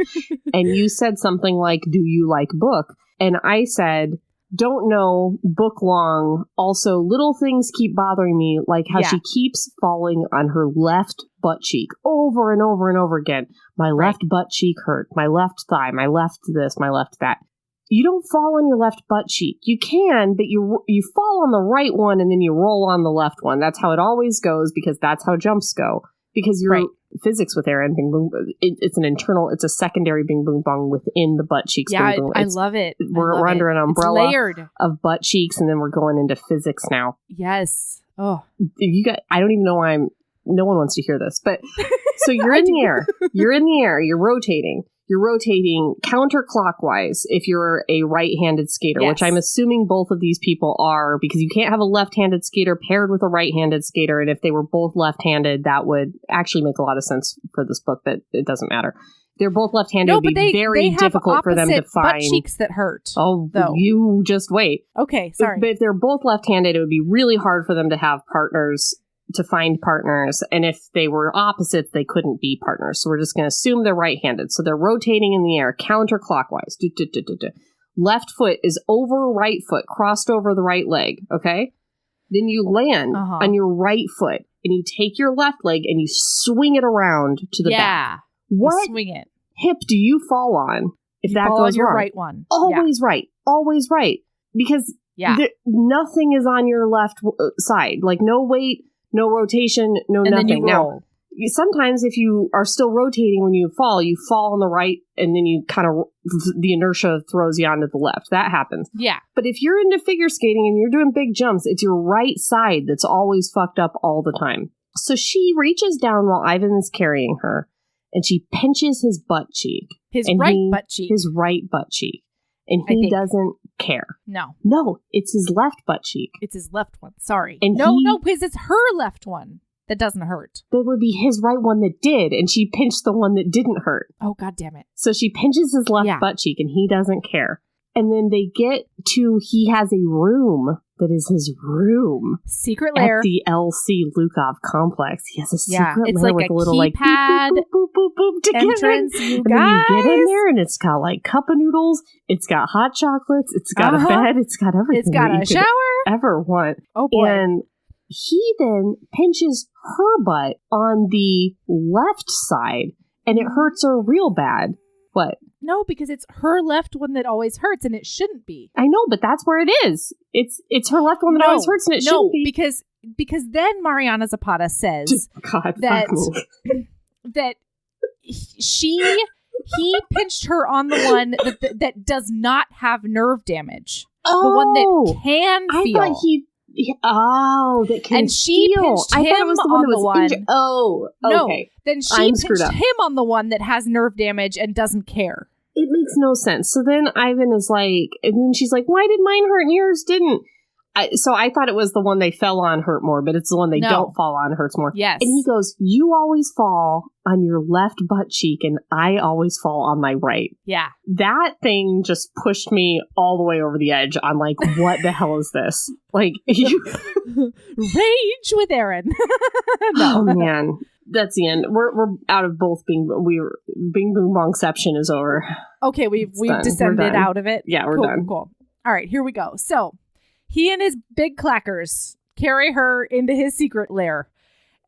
And you said something like, do you like book? And I said, don't know, book long. Also, little things keep bothering me, like how she keeps falling on her left butt cheek over and over and over again. My left butt cheek hurt. My left thigh. My left this. My left that. You don't fall on your left butt cheek. You can, but you fall on the right one and then you roll on the left one. That's how it always goes because that's how jumps go. Because you're physics with Erin, Bing Boong, it's a secondary Bing Boong Bong within the butt cheeks. Yeah, I love it. We're under an umbrella of butt cheeks, and then we're going into physics now. Yes. Oh, I don't even know why no one wants to hear this, but so you're in the air. You're in the air. You're rotating. You're rotating counterclockwise if you're a right-handed skater, which I'm assuming both of these people are, because you can't have a left-handed skater paired with a right-handed skater. And if they were both left-handed, that would actually make a lot of sense for this book, but it doesn't matter. They're both left-handed. No, it would be very difficult for them to find. Butt cheeks that hurt. Oh, you just wait. Okay, sorry. But if they're both left-handed, it would be really hard for them to have partners to find partners. And if they were opposites, they couldn't be partners. So we're just going to assume they're right-handed. So they're rotating in the air counterclockwise. Left foot is over right foot, crossed over the right leg. Okay. Then you land on your right foot and you take your left leg and you swing it around to the back. What swing it. hip do you fall on if You that fall goes on your wrong? right one. Always right. Always right. Because nothing is on your left side. Like no weight, no rotation, no and nothing. Then you roll. Now, sometimes if you are still rotating when you fall on the right and then you kind of, the inertia throws you onto the left. That happens. Yeah. But if you're into figure skating and you're doing big jumps, it's your right side that's always fucked up all the time. So she reaches down while Ivan is carrying her and she pinches his butt cheek. His right butt cheek. His right butt cheek. And he doesn't care. No, it's his left butt cheek. It's his left one. Sorry. And no, because it's her left one that doesn't hurt. That would be his right one that did, and she pinched the one that didn't hurt. Oh, God damn it. So she pinches his left butt cheek, and he doesn't care. And then they get to, he has a room that is his room. Secret lair. At the L.C. Lukov complex. He has a secret it's lair like with a a little keypad boop, boop, boop, boop, boop, to entrance, get in. you And guys. then you get in there, and it's got like cup of noodles. It's got hot chocolates. It's got a bed. It's got everything. It's got a shower. Ever want. Oh, boy. And he then pinches her butt on the left side, and it hurts her real bad. What? No, because it's her left one that always hurts, and it shouldn't be. I know, but that's where it is. It's her left one that always hurts, and it shouldn't be. because then Mariana Zapata says that he pinched her on the one that does not have nerve damage. Oh, the one that can feel. I thought that can and she feel. pinched I him thought it was the on one that the was one. injured. Oh, okay. No, then she I'm pinched him on the one that has nerve damage and doesn't care. It makes no sense. So then Ivan is like, and then she's like, why did mine hurt and yours didn't? So I thought it was the one they fell on hurt more, but it's the one they don't fall on hurts more. Yes. And he goes, you always fall on your left butt cheek and I always fall on my right. Yeah. That thing just pushed me all the way over the edge on like, what the hell is this? Like, rage with Erin. Oh man. That's the end. We're out of both Bing Boong Bongception is over. Okay, we've descended out of it. Yeah, we're done. Cool. All right, here we go. So he and his big clackers carry her into his secret lair.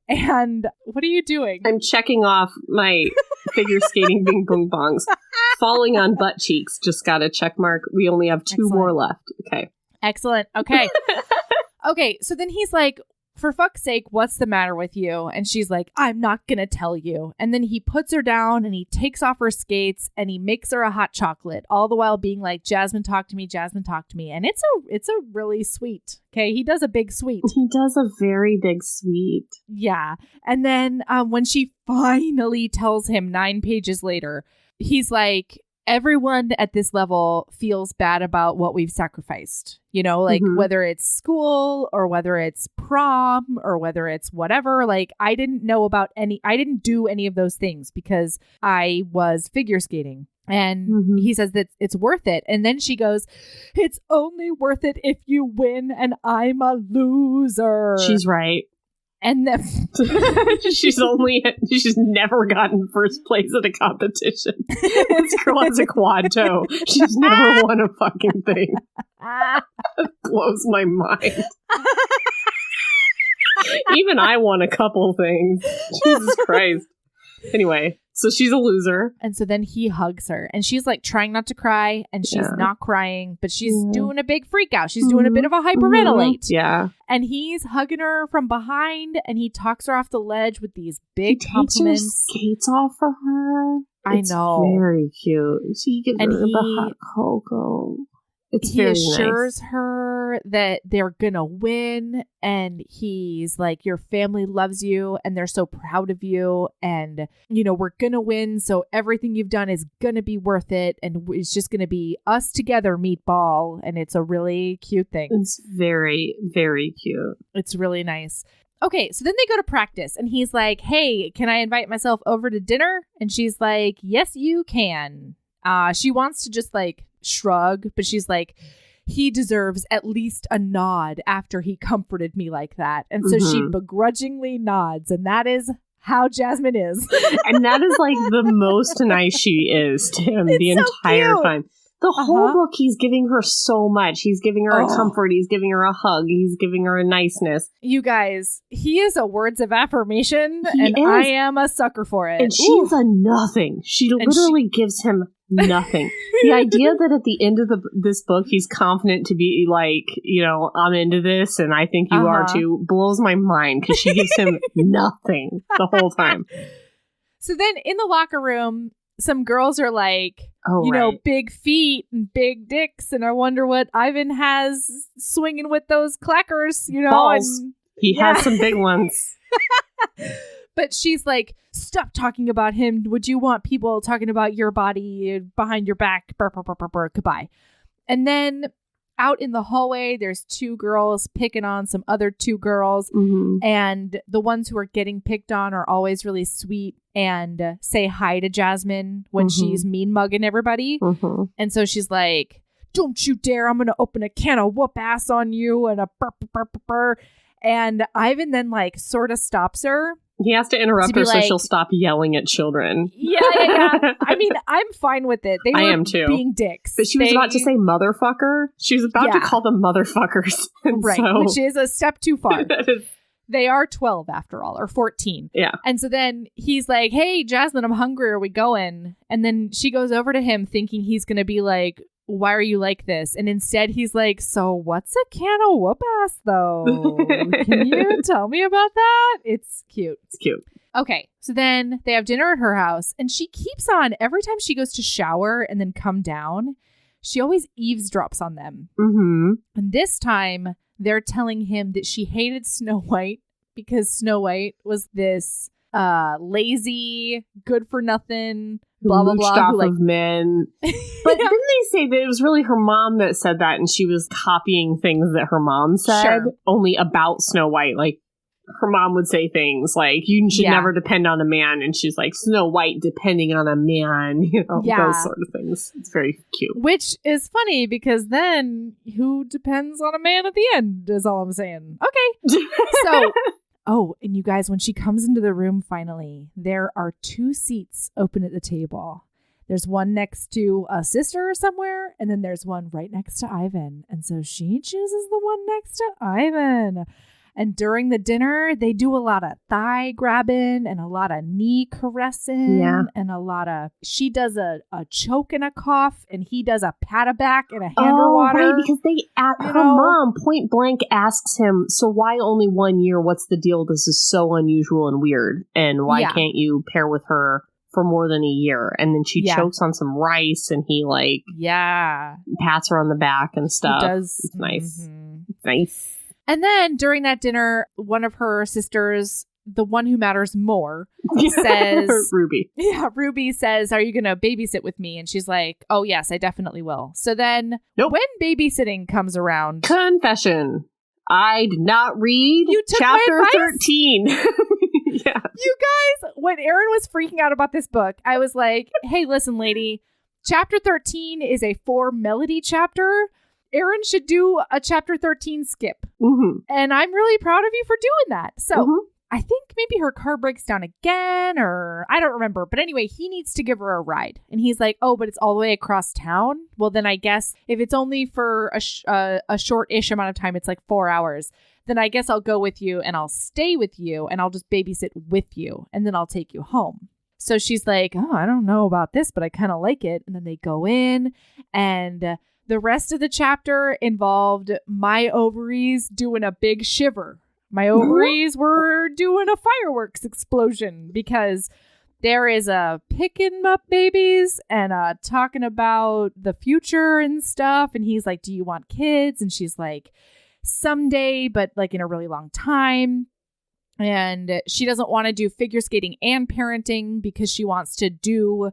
And what are you doing? I'm checking off my figure skating Bing Boong Bongs. Falling on butt cheeks. Just got a check mark. We only have two more left. Okay. Excellent. Okay. Okay, so then he's like, for fuck's sake, what's the matter with you? And she's like, I'm not going to tell you. And then he puts her down and he takes off her skates and he makes her a hot chocolate, all the while being like, Jasmine, talk to me. Jasmine, talk to me. And it's a really sweet. Okay. He does a big sweet. He does a very big sweet. Yeah. And then when she finally tells him 9 pages later, he's like, everyone at this level feels bad about what we've sacrificed, you know, like whether it's school or whether it's prom or whether it's whatever. Like I didn't do any of those things because I was figure skating. And he says that it's worth it. And then she goes, it's only worth it if you win and I'm a loser. She's right. And then she's never gotten first place at a competition. This girl has a quad toe. She's never won a fucking thing. It blows my mind. Even I won a couple things. Jesus Christ. Anyway, so she's a loser. And so then he hugs her and she's like trying not to cry and she's not crying, but she's doing a big freak out. She's doing a bit of a hyperventilate. Yeah. And he's hugging her from behind and he talks her off the ledge with these big compliments. He takes her skates off for her. It's very cute. She gives her the hot cocoa. He assures her that they're gonna win, and he's like, your family loves you and they're so proud of you, and you know we're gonna win, so everything you've done is gonna be worth it, and it's just gonna be us together, meatball. And it's a really cute thing. It's very, very cute. It's really nice. Okay, so then they go to practice and he's like, hey, can I invite myself over to dinner? And she's like, yes, you can. She wants to just like shrug, but she's like, he deserves at least a nod after he comforted me like that. And so she begrudgingly nods, and that is how Jasmine is. And that is like the most nice she is to him the entire cute. time. The whole book, he's giving her so much. He's giving her a comfort. He's giving her a hug. He's giving her a niceness. You guys, he is a words of affirmation, and I am a sucker for it. And she's a nothing. She literally gives him nothing. The idea that at the end of this book, he's confident to be like, I'm into this, and I think you are too, blows my mind, because she gives him nothing the whole time. So then in the locker room, some girls are like, big feet and big dicks, and I wonder what Ivan has swinging with those clackers, Balls. And, he has some big ones. But she's like, stop talking about him. Would you want people talking about your body behind your back? Burr, burr, burr, burr, burr. Goodbye. And then out in the hallway, there's two girls picking on some other two girls. And the ones who are getting picked on are always really sweet and say hi to Jasmine when she's mean mugging everybody. And so she's like, don't you dare. I'm going to open a can of whoop ass on you, and a burr, burr, burr, burr. And Ivan then like sort of stops her. He has to interrupt her so she'll stop yelling at children. Yeah. I mean, I'm fine with it. I am too. Being dicks. But she was about to say motherfucker. She was about to call them motherfuckers. Right, which is a step too far. They are 12 after all, or 14. Yeah. And so then he's like, hey, Jasmine, I'm hungry. Are we going? And then she goes over to him thinking he's going to be like, why are you like this? And instead he's like, so what's a can of whoop ass though? Can you tell me about that? It's cute. It's cute. Okay. So then they have dinner at her house, and she keeps on, every time she goes to shower and then come down, she always eavesdrops on them. And this time they're telling him that she hated Snow White because Snow White was this lazy, good for nothing, blah blah blah, off of men. But didn't they say that it was really her mom that said that, and she was copying things that her mom said, only about Snow White? Like, her mom would say things like, you should never depend on a man, and she's like, Snow White depending on a man, those sort of things. It's very cute. Which is funny, because then who depends on a man at the end is all I'm saying. Okay. So and you guys, when she comes into the room finally, there are two seats open at the table. There's one next to a sister somewhere, and then there's one right next to Ivan. And so she chooses the one next to Ivan. And during the dinner, they do a lot of thigh grabbing and a lot of knee caressing. And a lot of, she does a choke and a cough, and he does a pat a back and a hand her water. Right, because her mom point blank asks him, so why only 1 year? What's the deal? This is so unusual and weird. And why can't you pair with her for more than a year? And then she chokes on some rice, and he pats her on the back and stuff. He does. It's nice. It's nice. And then during that dinner, one of her sisters, the one who matters more, says, Ruby. Yeah, Ruby says, are you going to babysit with me? And she's like, oh, yes, I definitely will. So then when babysitting comes around. Confession. I did not read chapter 13. You guys, when Erin was freaking out about this book, I was like, hey, listen, lady, chapter 13 is a 4-melody chapter. Erin should do a chapter 13 skip. And I'm really proud of you for doing that. So I think maybe her car breaks down again, or I don't remember. But anyway, he needs to give her a ride. And he's like, oh, but it's all the way across town. Well, then I guess if it's only for a short-ish amount of time, it's like 4 hours, then I guess I'll go with you and I'll stay with you and I'll just babysit with you. And then I'll take you home. So she's like, oh, I don't know about this, but I kind of like it. And then they go in, and the rest of the chapter involved my ovaries doing a big shiver. My ovaries were doing a fireworks explosion, because there is a picking up babies and talking about the future and stuff. And he's like, do you want kids? And she's like, someday, but like in a really long time. And she doesn't want to do figure skating and parenting, because she wants to do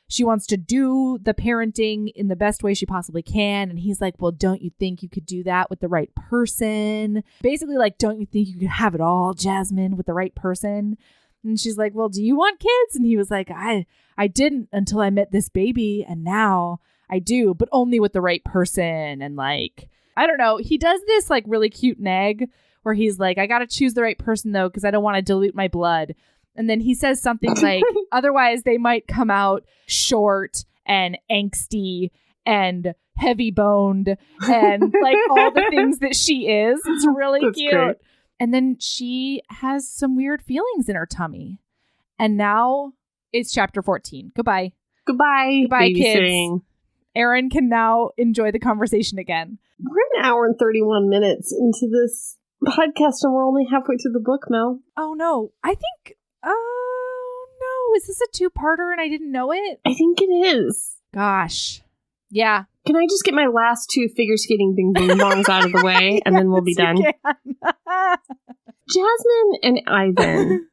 the parenting in the best way she possibly can. And he's like, well, don't you think you could do that with the right person? Basically, like, don't you think you could have it all, Jasmine, with the right person? And she's like, well, do you want kids? And he was like, I didn't until I met this baby. And now I do, but only with the right person. And like, I don't know. He does this like really cute nag where he's like, I got to choose the right person though, because I don't want to dilute my blood. And then he says something like, otherwise they might come out short and angsty and heavy boned and like all the things that she is. It's really That's cute. great. And then she has some weird feelings in her tummy. And now it's chapter 14. Goodbye. Goodbye, kids. Erin can now enjoy the conversation again. We're an hour and 31 minutes into this podcast and we're only halfway through the book, Mel. Oh, no. I think... Oh, no. Is this a two-parter and I didn't know it? I think it is. Gosh. Yeah. Can I just get my last two figure skating bing bing bongs out of the way and then we'll be done? Jasmine and Ivan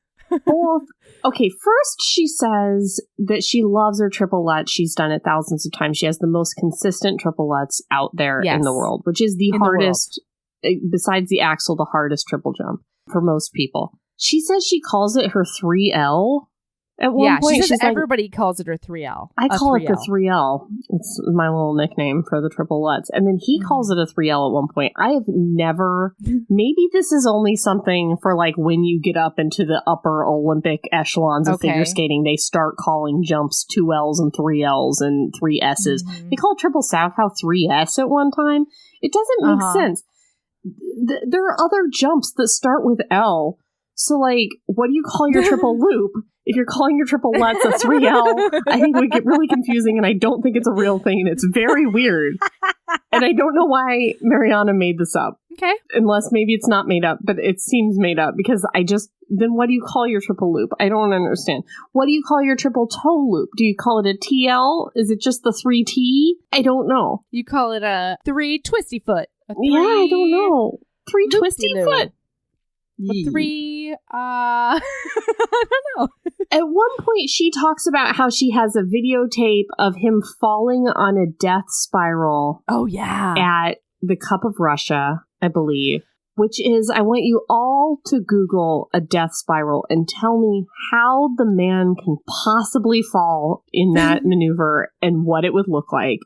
both. Okay, first she says that she loves her triple Lutz. She's done it thousands of times. She has the most consistent triple Lutz out there in the world, which is the hardest, besides the axle, the hardest triple jump for most people. She says she calls it her 3L. At one point, she says she's everybody calls it her 3L. I call it the 3L. It's my little nickname for the triple Lutz. And then he calls it a 3L at one point. I have never, maybe this is only something for like when you get up into the upper Olympic echelons of figure skating, they start calling jumps 2Ls and 3Ls and 3Ss. They called triple Southhow 3S at one time. It doesn't make sense. There are other jumps that start with L. So, like, what do you call your triple loop? If you're calling your triple Lutz a 3L, I think it would get really confusing, and I don't think it's a real thing, and it's very weird. And I don't know why Mariana made this up. Okay. Unless maybe it's not made up, but it seems made up, because then what do you call your triple loop? I don't understand. What do you call your triple toe loop? Do you call it a TL? Is it just the 3T? I don't know. You call it a 3 twisty foot. Yeah, I don't know. 3 twisty foot. A 3, I don't know. At one point, she talks about how she has a videotape of him falling on a death spiral. Oh, yeah. At the Cup of Russia, I believe. Which is, I want you all to Google a death spiral and tell me how the man can possibly fall in that maneuver and what it would look like.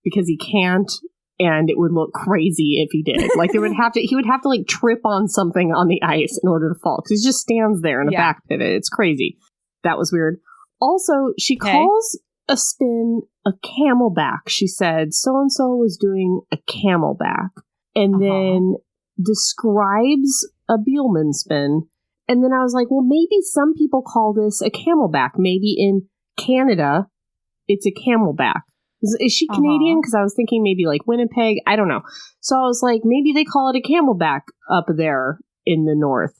Because he can't. And it would look crazy if he did. Like he would have to like trip on something on the ice in order to fall. Because he just stands there in a back pivot. It's crazy. That was weird. Also, she calls a spin a camelback. She said so-and-so was doing a camelback. And then describes a Bielman spin. And then I was like, well, maybe some people call this a camelback. Maybe in Canada, it's a camelback. Is she Canadian? Because I was thinking maybe like Winnipeg. I don't know. So I was like, maybe they call it a camelback up there in the north.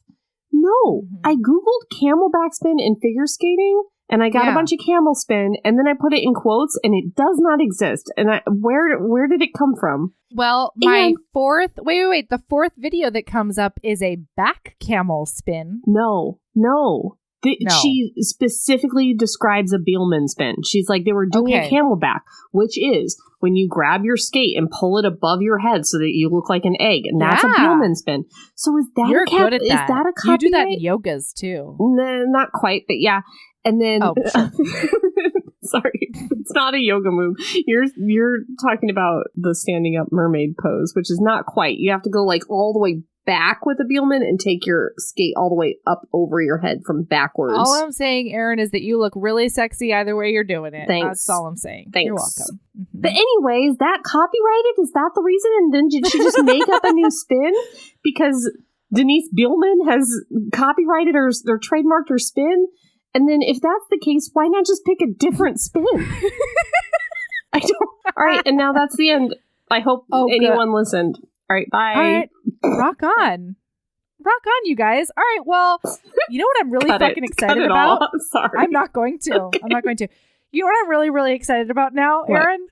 No, I Googled camelback spin in figure skating and I got a bunch of camel spin and then I put it in quotes and it does not exist. And where did it come from? Well, the fourth video that comes up is a back camel spin. No. She specifically describes a Bielman spin. She's like, they were doing a camelback, which is when you grab your skate and pull it above your head so that you look like an egg. And that's a Bielman spin. So is that You're good at that. Is that a copyright? You do that in yogas too. No, not quite, but yeah. And then... Sorry, it's not a yoga move. You're talking about the standing up mermaid pose, which is not quite. You have to go like all the way back with a Bielman and take your skate all the way up over your head from backwards. All I'm saying, Erin, is that you look really sexy either way you're doing it. Thanks. That's all I'm saying. Thanks. You're welcome. Mm-hmm. But anyway, is that copyrighted? Is that the reason? And then did she just make up a new spin? Because Denise Bielman has copyrighted or trademarked her spin? And then if that's the case, why not just pick a different spin? I don't. All right, and now that's the end. I hope anyone listened. All right, bye. All right, rock on, you guys. All right, well, you know what I'm really fucking excited about? I'm sorry. I'm not going to. Okay. I'm not going to. You know what I'm really, really excited about now, Erin?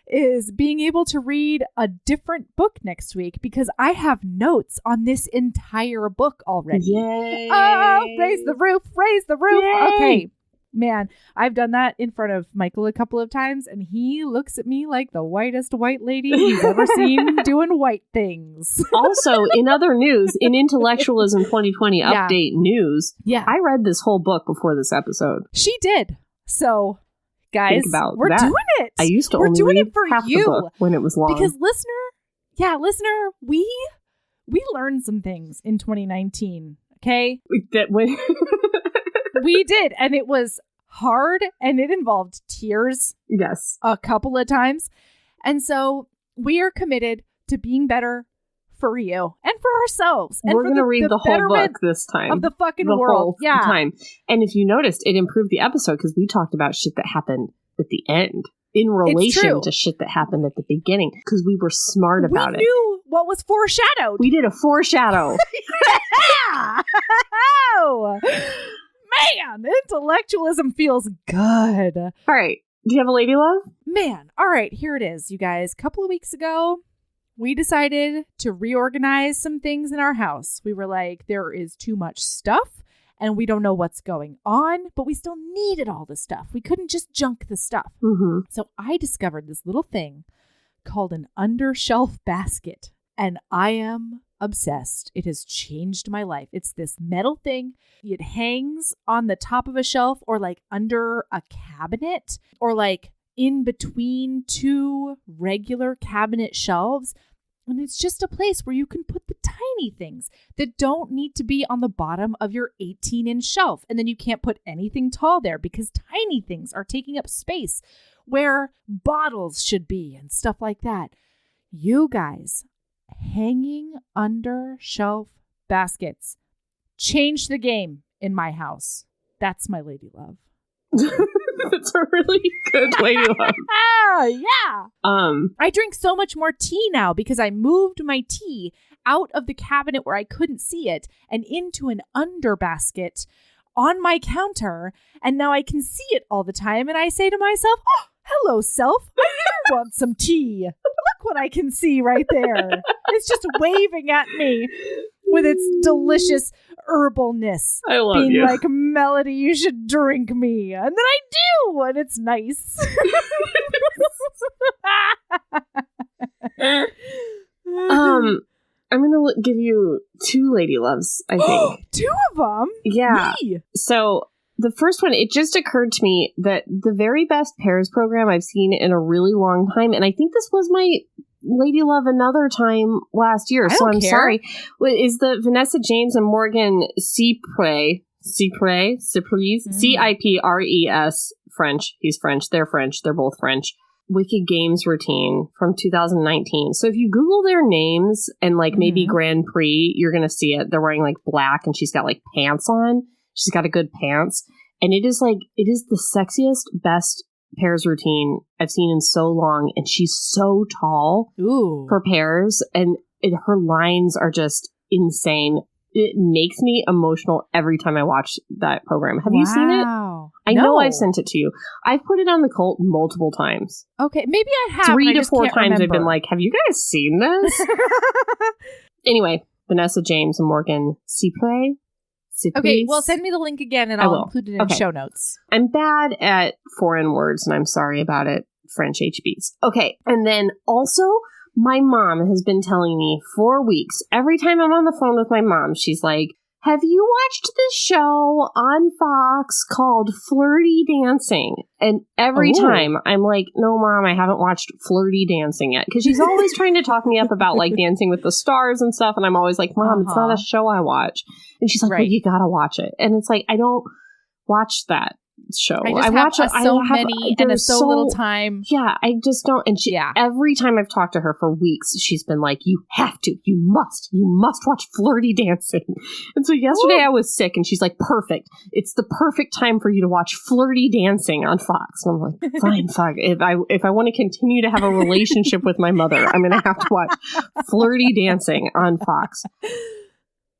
Is being able to read a different book next week because I have notes on this entire book already. Yay! Oh, raise the roof! Yay! Okay, man, I've done that in front of Michael a couple of times, and he looks at me like the whitest white lady he's ever seen doing white things. Also, in other news, in Intellectualism 2020 update news, I read this whole book before this episode. She did. So guys, think about we're that. doing it. I used to we're only doing read it for half you the book when it was long. because listener, we learned some things in 2019. Okay, we did, and it was hard, and it involved tears. Yes, a couple of times, and so we are committed to being better for you and for ourselves. And we're going to read the whole book this time of the fucking world. Whole time. And if you noticed, it improved the episode because we talked about shit that happened at the end in relation to shit that happened at the beginning because we were smart about it. We knew what was foreshadowed. We did a foreshadow. Yeah. Oh, man, intellectualism feels good. All right. Do you have a lady love? Man, all right, here it is, you guys. A couple of weeks ago, we decided to reorganize some things in our house. We were like, there is too much stuff and we don't know what's going on, but we still needed all the stuff. We couldn't just junk the stuff. Mm-hmm. So I discovered this little thing called an undershelf basket, and I am obsessed. It has changed my life. It's this metal thing. It hangs on the top of a shelf or like under a cabinet or like in between two regular cabinet shelves. And it's just a place where you can put the tiny things that don't need to be on the bottom of your 18-inch shelf. And then you can't put anything tall there because tiny things are taking up space where bottles should be and stuff like that. You guys, hanging under shelf baskets changed the game in my house. That's my lady love. That's a really good lady love. Yeah. I drink so much more tea now because I moved my tea out of the cabinet where I couldn't see it and into an under basket on my counter, and now I can see it all the time, and I say to myself, oh, hello, self. I do want some tea. Look what I can see right there. It's just waving at me with its delicious herbalness. I love being you. Like, Melody, you should drink me. And then I do, and it's nice. I'm going to give you two lady loves, I think. Two of them? Yeah. Me. So the first one, it just occurred to me that the very best pairs program I've seen in a really long time, and I think this was my lady love another time last year, so I'm sorry, is the Vanessa James and Morgan Cypres, Cipres, French. He's French. They're French. They're both French. Wicked Games routine from 2019. So if you Google their names and like maybe Grand Prix, you're going to see it. They're wearing like black and she's got like pants on. She's got a good pants. And it is the sexiest, best pairs routine I've seen in so long. And she's so tall for pairs. And her lines are just insane. It makes me emotional every time I watch that program. Have you seen it? I know I've sent it to you. I've put it on the cult multiple times. Okay, maybe I have. 3 to 4 times I've been like, have you guys seen this? Anyway, Vanessa James and Morgan Cypres. Okay, well, send me the link again and I'll include it in show notes. I'm bad at foreign words and I'm sorry about it, French HBs. Okay, and then also, my mom has been telling me for weeks, every time I'm on the phone with my mom, she's like, have you watched this show on Fox called Flirty Dancing? And every time I'm like, no, Mom, I haven't watched Flirty Dancing yet. Because she's always trying to talk me up about like Dancing with the Stars and stuff. And I'm always like, Mom, it's not a show I watch. And she's like, well, you gotta watch it. And it's like, I don't watch that show. I watch so many and so little time. Yeah, I just don't. And she, every time I've talked to her for weeks, she's been like, you have to, you must watch Flirty Dancing. And so yesterday I was sick and she's like, perfect. It's the perfect time for you to watch Flirty Dancing on Fox. And I'm like, fine, fuck. If I want to continue to have a relationship with my mother, I'm going to have to watch Flirty Dancing on Fox.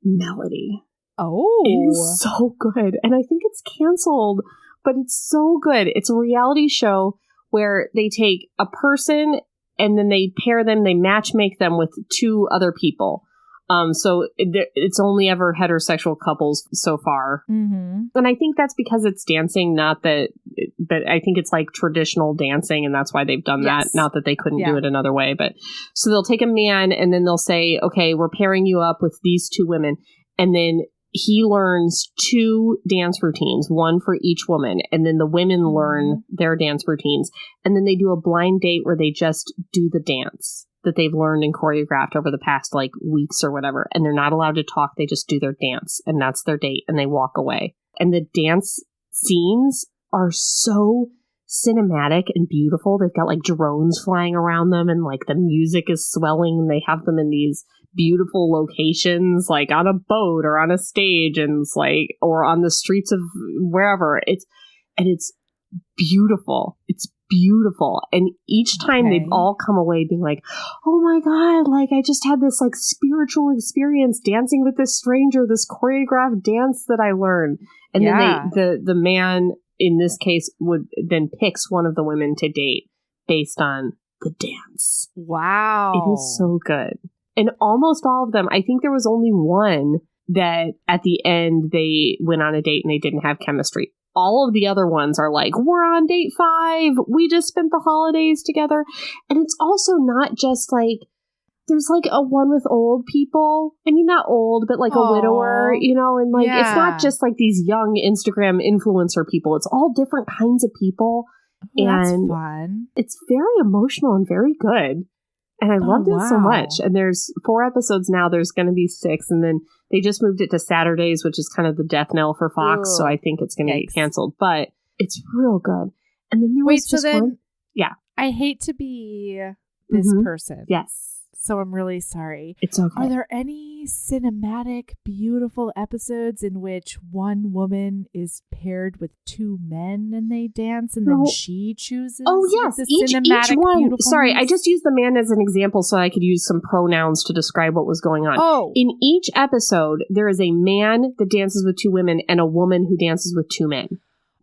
Melody. It is so good. And I think it's canceled. But it's so good. It's a reality show where they take a person and then they pair them, they match make them with 2 other people. So it's only ever heterosexual couples so far. Mm-hmm. And I think that's because it's dancing, not that I think it's like traditional dancing and that's why they've done that. Not that they couldn't do it another way. But so they'll take a man and then they'll say, okay, we're pairing you up with these 2 women. And then he learns 2 dance routines, one for each woman, and then the women learn their dance routines, and then they do a blind date where they just do the dance that they've learned and choreographed over the past like weeks or whatever, and they're not allowed to talk. They just do their dance, and that's their date, and they walk away. And the dance scenes are so cinematic and beautiful. They've got like drones flying around them, and like the music is swelling, and they have them in these beautiful locations, like on a boat or on a stage, and it's like, or on the streets of wherever. It's beautiful. It's beautiful. And each time they've all come away being like, oh my God, like I just had this like spiritual experience dancing with this stranger, this choreographed dance that I learned. And then the man in this case would then picks one of the women to date based on the dance. Wow. It is so good. And almost all of them, I think there was only one that at the end they went on a date and they didn't have chemistry. All of the other ones are like, we're on date 5. We just spent the holidays together. And it's also not just like, there's like a one with old people. I mean, not old, but like a widower, you know, and like, it's not just like these young Instagram influencer people. It's all different kinds of people. That's and fun. It's very emotional and very good. And I loved it so much. And there's 4 episodes now. There's going to be 6. And then they just moved it to Saturdays, which is kind of the death knell for Fox. So I think it's going to get canceled. But it's real good. And then there was just one. Yeah. I hate to be this person. Yes. So I'm really sorry. It's okay. Are there any cinematic, beautiful episodes in which one woman is paired with 2 men and they dance and then she chooses? Oh, yes. Each one. Sorry, I just used the man as an example so I could use some pronouns to describe what was going on. Oh. In each episode, there is a man that dances with 2 women and a woman who dances with 2 men.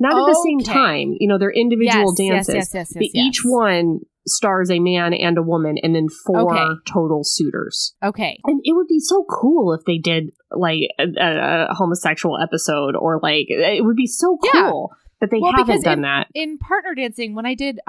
Not at the same time. You know, they're individual dances. But each one stars a man and a woman and then 4 total suitors. Okay. And it would be so cool if they did like a homosexual episode, or like, it would be so cool. But they haven't done that. In partner dancing, when I did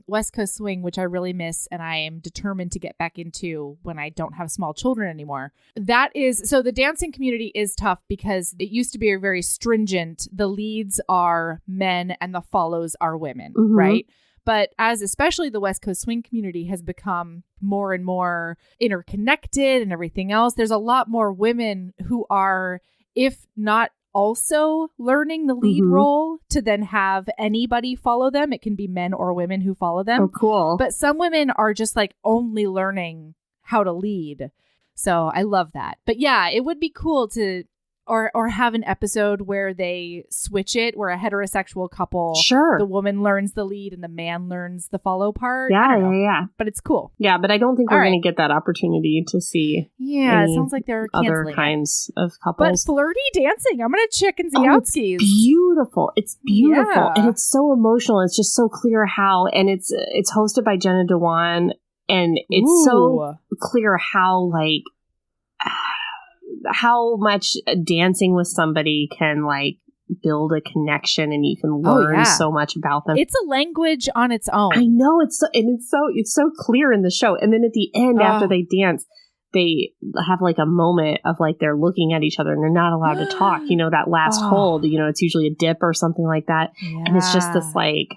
West Coast Swing, which I really miss and I am determined to get back into when I don't have small children anymore, so the dancing community is tough because it used to be very stringent. The leads are men and the follows are women, right? But especially the West Coast Swing community has become more and more interconnected and everything else, there's a lot more women who are, if not also learning the lead role, to then have anybody follow them. It can be men or women who follow them. Oh, cool. But some women are just like only learning how to lead. So I love that. But yeah, it would be cool to or have an episode where they switch it, where a heterosexual couple, the woman learns the lead and the man learns the follow part. Yeah. But it's cool. Yeah, but I don't think we're going to get that opportunity to see. Yeah, it sounds like they're other kinds of couples. But flirty dancing, I'm going to check and see Housekeeping. It's beautiful. It's beautiful, and it's so emotional. It's just so clear how, and it's hosted by Jenna Dewan, and it's so clear how like. How much dancing with somebody can like build a connection, and you can learn so much about them. It's a language on its own. I know, it's so clear in the show. And then at the end, after they dance, they have like a moment of like they're looking at each other and they're not allowed to talk. You know, that last hold. You know, it's usually a dip or something like that, and it's just this like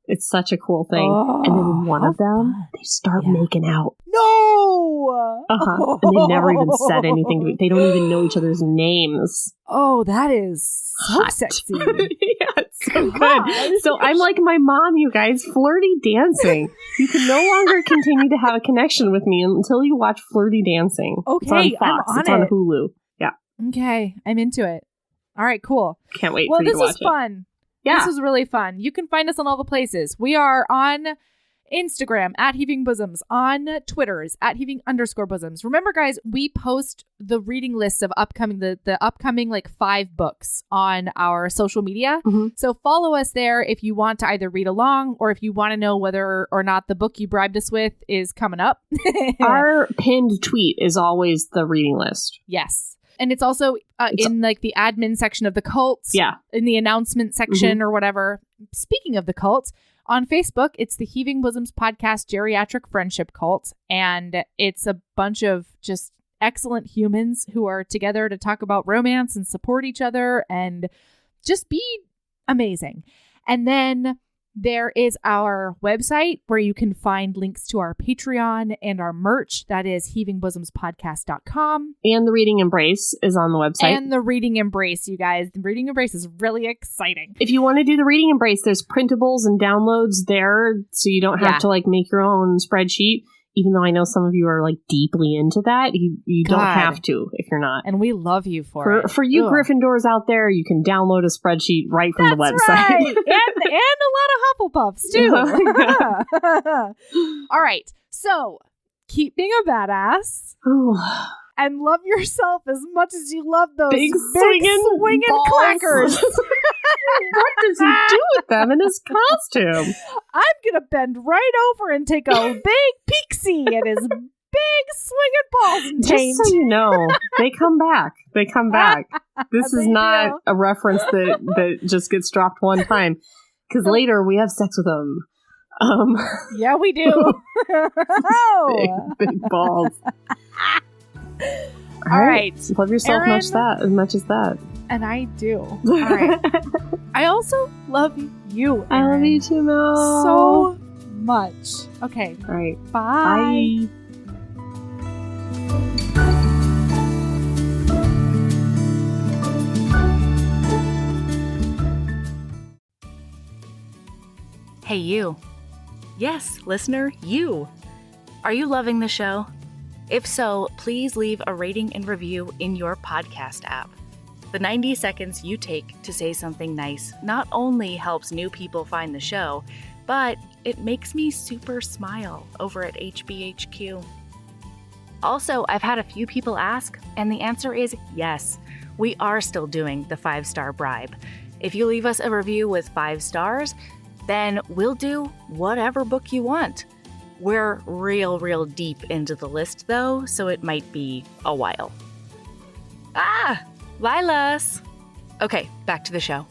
it's such a cool thing. And then one of them, they start making out. No! And they never even said anything to me. They don't even know each other's names. Oh, that is so sexy. Yeah, it's so good. So I'm like my mom, you guys, flirty dancing. You can no longer continue to have a connection with me until you watch Flirty Dancing. Okay, it's on Fox. I'm on it's on Hulu. Yeah. Okay, I'm into it. All right, cool. Can't wait for you to watch it. Well, this was fun. Yeah. This was really fun. You can find us on all the places. We are on Instagram at Heaving Bosoms, on Twitters at Heaving_Bosoms. Remember, guys, we post the reading lists of the upcoming like 5 books on our social media. So follow us there if you want to either read along or if you want to know whether or not the book you bribed us with is coming up. Our pinned tweet is always the reading list. Yes. And it's also in like the admin section of the cult. Yeah. In the announcement section or whatever. Speaking of the cult, on Facebook, it's the Heaving Bosoms Podcast Geriatric Friendship Cult. And it's a bunch of just excellent humans who are together to talk about romance and support each other and just be amazing. And then there is our website where you can find links to our Patreon and our merch. That is heavingbosospodcast.com. And the Reading Embrace is on the website. And the Reading Embrace, you guys. The Reading Embrace is really exciting. If you want to do the Reading Embrace, there's printables and downloads there, so you don't have to like make your own spreadsheet. Even though I know some of you are like deeply into that, you don't have to if you're not. And we love you for it. For you Gryffindors out there, you can download a spreadsheet right from the website. Right. and a lot of Hufflepuffs too. All right. So keep being a badass. And love yourself as much as you love those big swinging clackers. What does he do with them in his costume? I'm going to bend right over and take a big peek-see at his big swinging balls and taint. Just so you know, they come back. They come back. This is not a reference that just gets dropped one time. Because later we have sex with them. Yeah, we do. Big balls. All right. Love yourself Erin, as much as that. And I do. All right. I also love you, Erin. I love you too, Mel. So much. Okay. All right. Bye. Hey, you. Yes, listener, you. Are you loving the show? If so, please leave a rating and review in your podcast app. The 90 seconds you take to say something nice not only helps new people find the show, but it makes me super smile over at HBHQ. Also, I've had a few people ask, and the answer is yes. We are still doing the 5-star bribe. If you leave us a review with 5 stars, then we'll do whatever book you want. We're real deep into the list, though, so it might be a while. Lilas! Okay, back to the show.